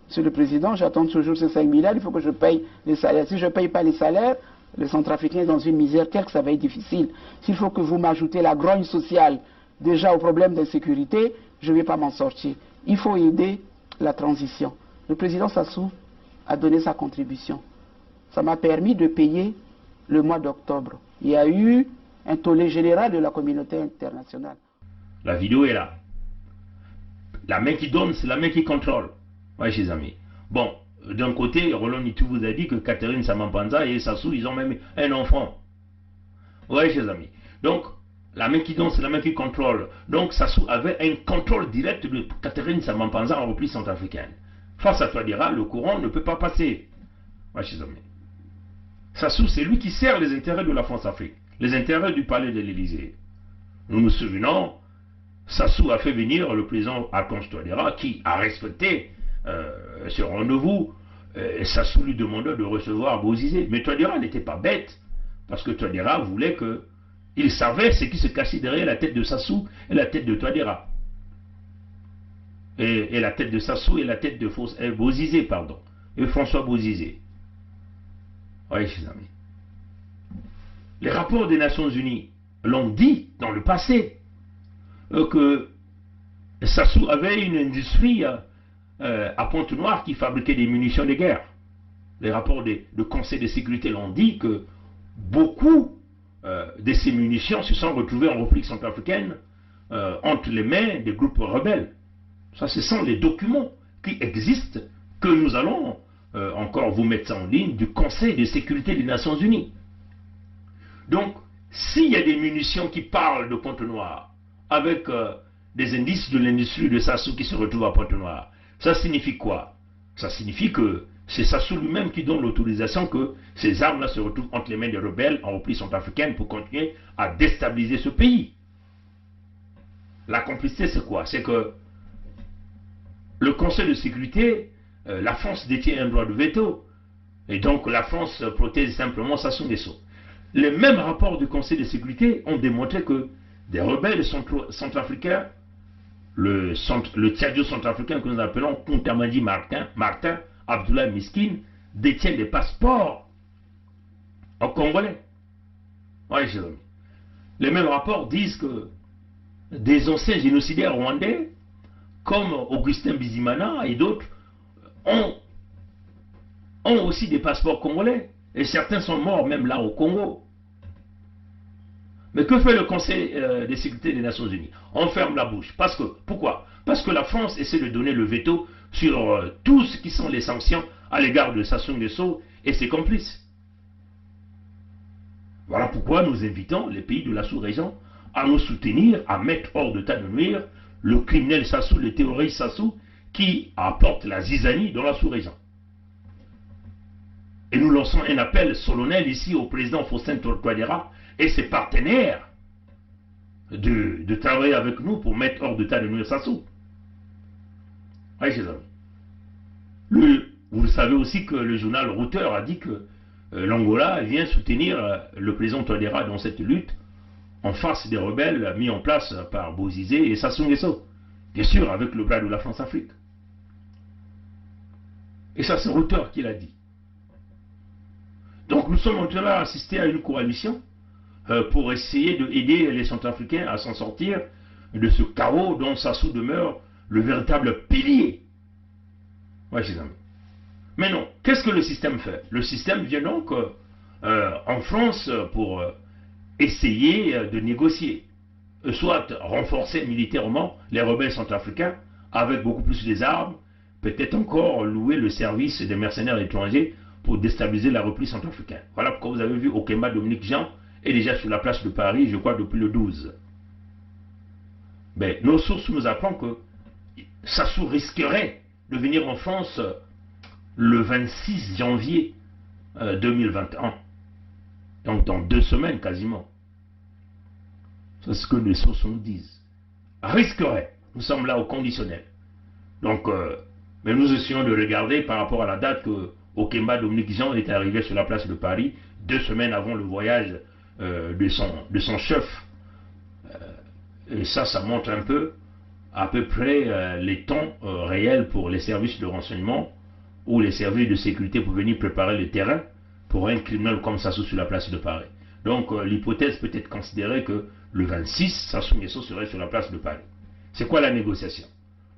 Monsieur le Président, j'attends toujours ces 5 milliards, il faut que je paye les salaires. Si je ne paye pas les salaires, les Centrafricains sont dans une misère telle que ça va être difficile. S'il faut que vous m'ajoutez la grogne sociale déjà au problème d'insécurité, je ne vais pas m'en sortir. Il faut aider la transition. Le président Sassou a donné sa contribution. Ça m'a permis de payer le mois d'octobre. Il y a eu un tollé général de la communauté internationale. La vidéo est là. La main qui donne, c'est la main qui contrôle. Oui, chers amis. Bon, d'un côté, Roland Nitou vous a dit que Catherine Samba-Panza et Sassou, ils ont même un enfant. Oui, chers amis. Donc, la main qui donne, c'est la main qui contrôle. Donc, Sassou avait un contrôle direct de Catherine Samba-Panza en République centrafricaine. Face à Touadéra, le courant ne peut pas passer. Oui, chers amis. Sassou, c'est lui qui sert les intérêts de la France-Afrique, les intérêts du palais de l'Élysée. Nous nous souvenons, Sassou a fait venir le président Archange Touadéra qui a respecté ce rendez-vous. Sassou lui demandait de recevoir Bozizé. Mais Touadéra n'était pas bête, parce que Touadéra voulait que... Il savait ce qui se cachait derrière la tête de Sassou et la tête de Touadéra. Et la tête de Sassou et la tête de Bozizé, pardon. Et François Bozizé. Oui, chers amis. Les rapports des Nations Unies l'ont dit dans le passé que Sassou avait une industrie à Pointe-Noire qui fabriquait des munitions de guerre. Les rapports du Conseil de sécurité l'ont dit que beaucoup de ces munitions se sont retrouvées en République centrafricaine entre les mains des groupes rebelles. Ça, ce sont les documents qui existent, que nous allons encore vous mettre ça en ligne, du Conseil de sécurité des Nations Unies. Donc, s'il y a des munitions qui parlent de Pointe-Noire, avec des indices de l'industrie de Sassou qui se retrouvent à Pointe-Noire, ça signifie quoi? Ça signifie que c'est Sassou lui-même qui donne l'autorisation que ces armes-là se retrouvent entre les mains des rebelles en République centrafricaine pour continuer à déstabiliser ce pays. La complicité, c'est quoi? C'est que le Conseil de sécurité, la France détient un droit de veto. Et donc la France protège simplement Sassou Nguesso. Les mêmes rapports du Conseil de sécurité ont démontré que des rebelles centrafricains, le Tchadio centrafricain que nous appelons Kuntamadi Martin, Abdoulaye Miskin, détiennent des passeports en congolais. Oui, chers amis. Les mêmes rapports disent que des anciens génocidaires rwandais, comme Augustin Bizimana et d'autres, ont aussi des passeports congolais. Et certains sont morts même là au Congo. Mais que fait le Conseil de sécurité des Nations Unies? On ferme la bouche. Parce que, pourquoi? Parce que la France essaie de donner le veto sur tout ce qui sont les sanctions à l'égard de Sassou Nguesso et ses complices. Voilà pourquoi nous invitons les pays de la sous-région à nous soutenir, à mettre hors d'état de nuire le criminel Sassou, le terroriste Sassou, qui apporte la zizanie dans la sous-région. Et nous lançons un appel solennel ici au président Faustin Touadéra et ses partenaires de travailler avec nous pour mettre hors d'état de nuire Sassou. Oui, chers amis. Vous savez aussi que le journal Reuters a dit que l'Angola vient soutenir le président Touadéra dans cette lutte en face des rebelles mis en place par Bozizé et Sassou Nguesso. Bien sûr, avec le bras de la France-Afrique. Et ça, c'est Reuters qui l'a dit. Donc nous sommes en train d'assister à une coalition pour essayer d'aider les Centrafricains à s'en sortir de ce chaos dont Sassou demeure le véritable pilier. Oui, chers amis. Mais non, qu'est-ce que le système fait? Le système vient donc en France pour essayer de négocier, soit renforcer militairement les rebelles centrafricains avec beaucoup plus des armes, peut-être encore louer le service des mercenaires étrangers pour déstabiliser la reprise centrafricaine. Voilà pourquoi vous avez vu Okemba Dominique Jean est déjà sur la place de Paris, je crois, depuis le 12. Mais nos sources nous apprennent que Sassou risquerait de venir en France le 26 janvier 2021. Donc dans 2 semaines quasiment. C'est ce que les sources nous disent. Risquerait. Nous sommes là au conditionnel. Donc, mais nous essayons de regarder par rapport à la date que Okemba Dominique Jean est arrivé sur la place de Paris 2 semaines avant le voyage de son chef. Et ça montre un peu à peu près les temps réels pour les services de renseignement ou les services de sécurité pour venir préparer le terrain pour un criminel comme Sassou sur la place de Paris. Donc l'hypothèse peut être considérée que le 26, Sassou Nguesso serait sur la place de Paris. C'est quoi la négociation?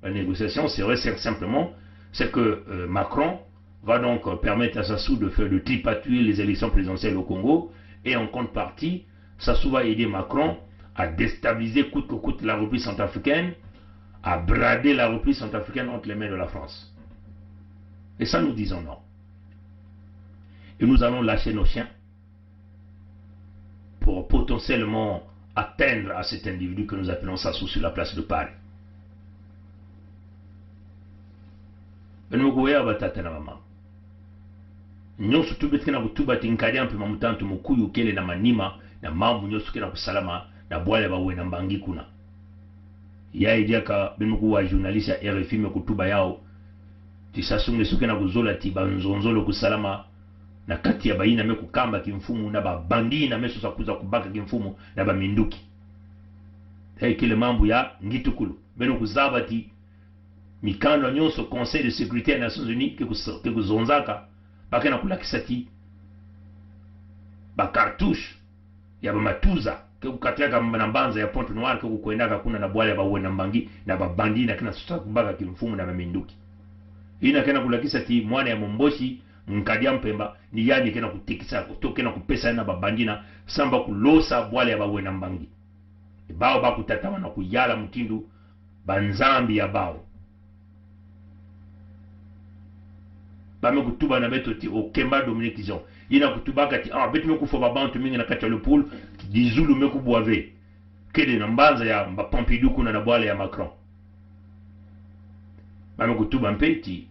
La négociation serait simplement c'est que Macron va donc permettre à Sassou de tripatouiller les élections présidentielles au Congo et en contrepartie, Sassou va aider Macron à déstabiliser coûte que coûte la reprise centrafricaine, à brader la reprise centrafricaine entre les mains de la France. Et ça, nous disons non. Et nous allons lâcher nos chiens pour potentiellement atteindre à cet individu que nous appelons Sassou sur la place de Paris. Nyonso tubeti na kutuba tinkadi ampe mamutantu mukuyu kele na manima na mambu nyonso kena kusalama na bwale bawe na mbangi kuna ya idiaka binuku wa journaliste ya RFI me kutuba yao Sassou Nguesso kena kuzola ti banzonzolo kusalama na kati ya baina me kukamba kimfumu na babandi na meso sakuza kubaka kimfumu na baminduki kile mambu ya ngitukulu beno kuzabati mikano nyonso Conseil de sécurité des Nations Unies ke kuzonzaka bakena kulakisa ti bakartouche ya bamatuza ke kukatiaka na mbanza ya Pointe Noire ke kukwendaka kuna na bwale bawe na mbangi na babandi na kena susa kubaka kimfumu na baminduki ina kena kulakisa ti mwana ya Momboshi Nkadia Mpemba ni yani kena kutekisa kutokena kupesa na babandi na samba kulosa bwale ya bawe na mbangi bao bakutatawa na kuyala mtindu banzambi ya bao bame kutuba na beto ti Okemba Dominique Jean ina kutuba kati betu me kufa babantu mingi na kati ya le pool dizulu me kubwave kede na mbanza ya Pompidou kuna na bwale ya Macron bame kutuba mpeti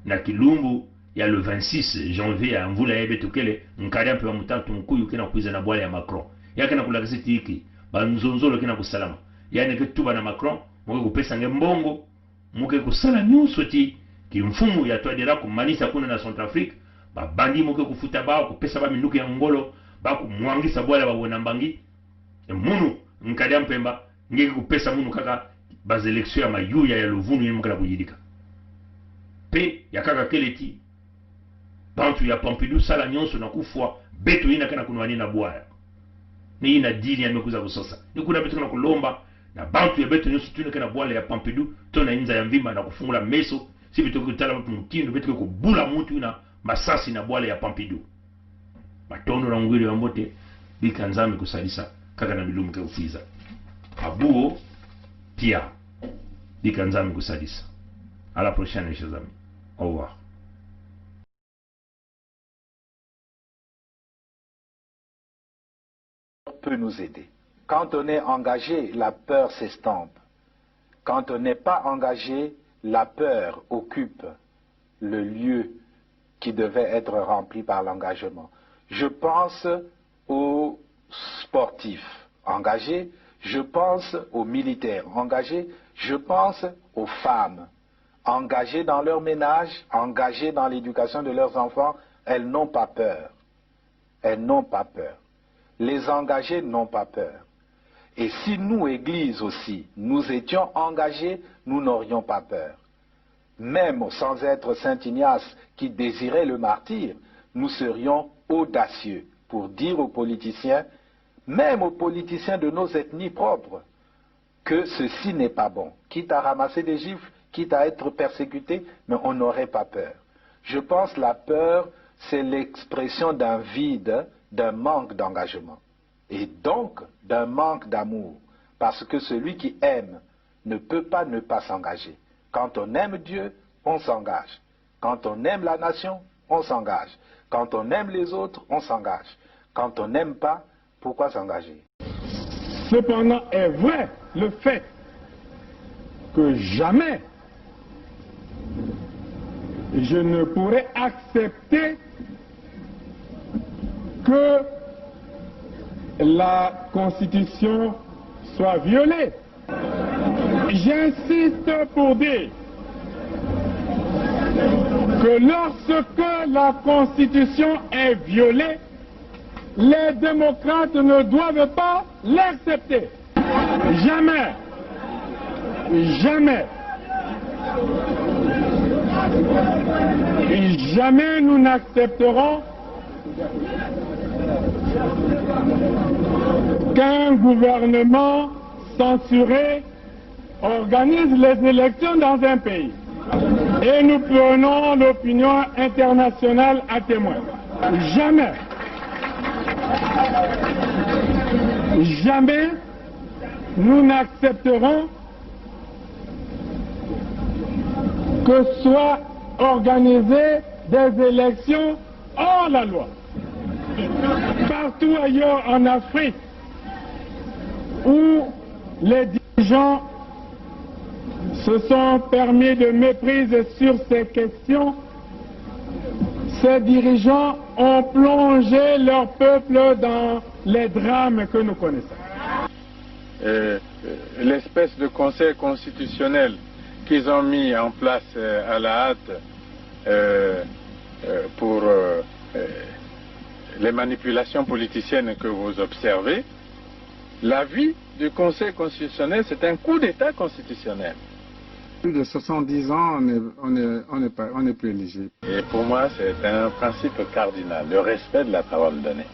na Kilumbu ya le 26 janvier ya mvula ya betu kele Nkadia Mpemba mutantu mkuyu kena kuiza na bwale ya Macron yake na kulakisi tiki banzonzolo kena kusalama yani ketuba na Macron muke kupesa ngembongo muke kusala nyuso ti kimfumu ya Touadéra kumanisa kuna na Centrafrique babandi muke kufuta bao kupesa ba minuke ya ngolo ba kumwangisa bwala ba wona mbangi munu Nkadia Mpemba ngeke kupesa munu kaka baz élection ya mayuya ya Luvundu ni mukala kuyidika pe ya kaka keleti bantu ya Pompidou sala nyonso na kufwa beto ina kana kunwani na bwala ni ina dini ya mekuza kusosa ni kuna beto na kulomba na bantu ya beto nyonso tune kana bwala ya Pompidou tona inza ya mvimba na kufungula meso si beto kutala mutindo beto kubula mutu na masasi na bwala ya Pompidou matondo na ngwili wa mbote bika nzame kusalisa kaka na milumu ke ufiza abuo pia bika nzame kusalisa. À la prochaine, mes chers amis. Au revoir. Peut nous aider. Quand on est engagé, la peur s'estompe. Quand on n'est pas engagé, la peur occupe le lieu qui devait être rempli par l'engagement. Je pense aux sportifs engagés, je pense aux militaires engagés, je pense aux femmes engagées dans leur ménage, engagées dans l'éducation de leurs enfants. Elles n'ont pas peur. Elles n'ont pas peur. Les engagés n'ont pas peur. Et si nous, Église aussi, nous étions engagés, nous n'aurions pas peur. Même sans être Saint Ignace qui désirait le martyre, nous serions audacieux pour dire aux politiciens, même aux politiciens de nos ethnies propres, que ceci n'est pas bon. Quitte à ramasser des gifles, quitte à être persécutés, mais on n'aurait pas peur. Je pense que la peur, c'est l'expression d'un vide, d'un manque d'engagement. Et donc, d'un manque d'amour. Parce que celui qui aime ne peut pas ne pas s'engager. Quand on aime Dieu, on s'engage. Quand on aime la nation, on s'engage. Quand on aime les autres, on s'engage. Quand on n'aime pas, pourquoi s'engager? Cependant est vrai le fait que jamais je ne pourrais accepter que la Constitution soit violée. J'insiste pour dire que lorsque la Constitution est violée, les démocrates ne doivent pas l'accepter. Jamais. Jamais. Et jamais nous n'accepterons qu'un gouvernement censuré organise les élections dans un pays. Et nous prenons l'opinion internationale à témoin. Jamais. Jamais nous n'accepterons que soient organisées des élections hors la loi. Partout ailleurs en Afrique où les dirigeants se sont permis de méprise sur ces questions, ces dirigeants ont plongé leur peuple dans les drames que nous connaissons. L'espèce de conseil constitutionnel qu'ils ont mis en place à la hâte pour les manipulations politiciennes que vous observez, l'avis du Conseil constitutionnel, c'est un coup d'État constitutionnel. Plus de 70 ans, on n'est plus éligible. Et pour moi, c'est un principe cardinal, le respect de la parole donnée.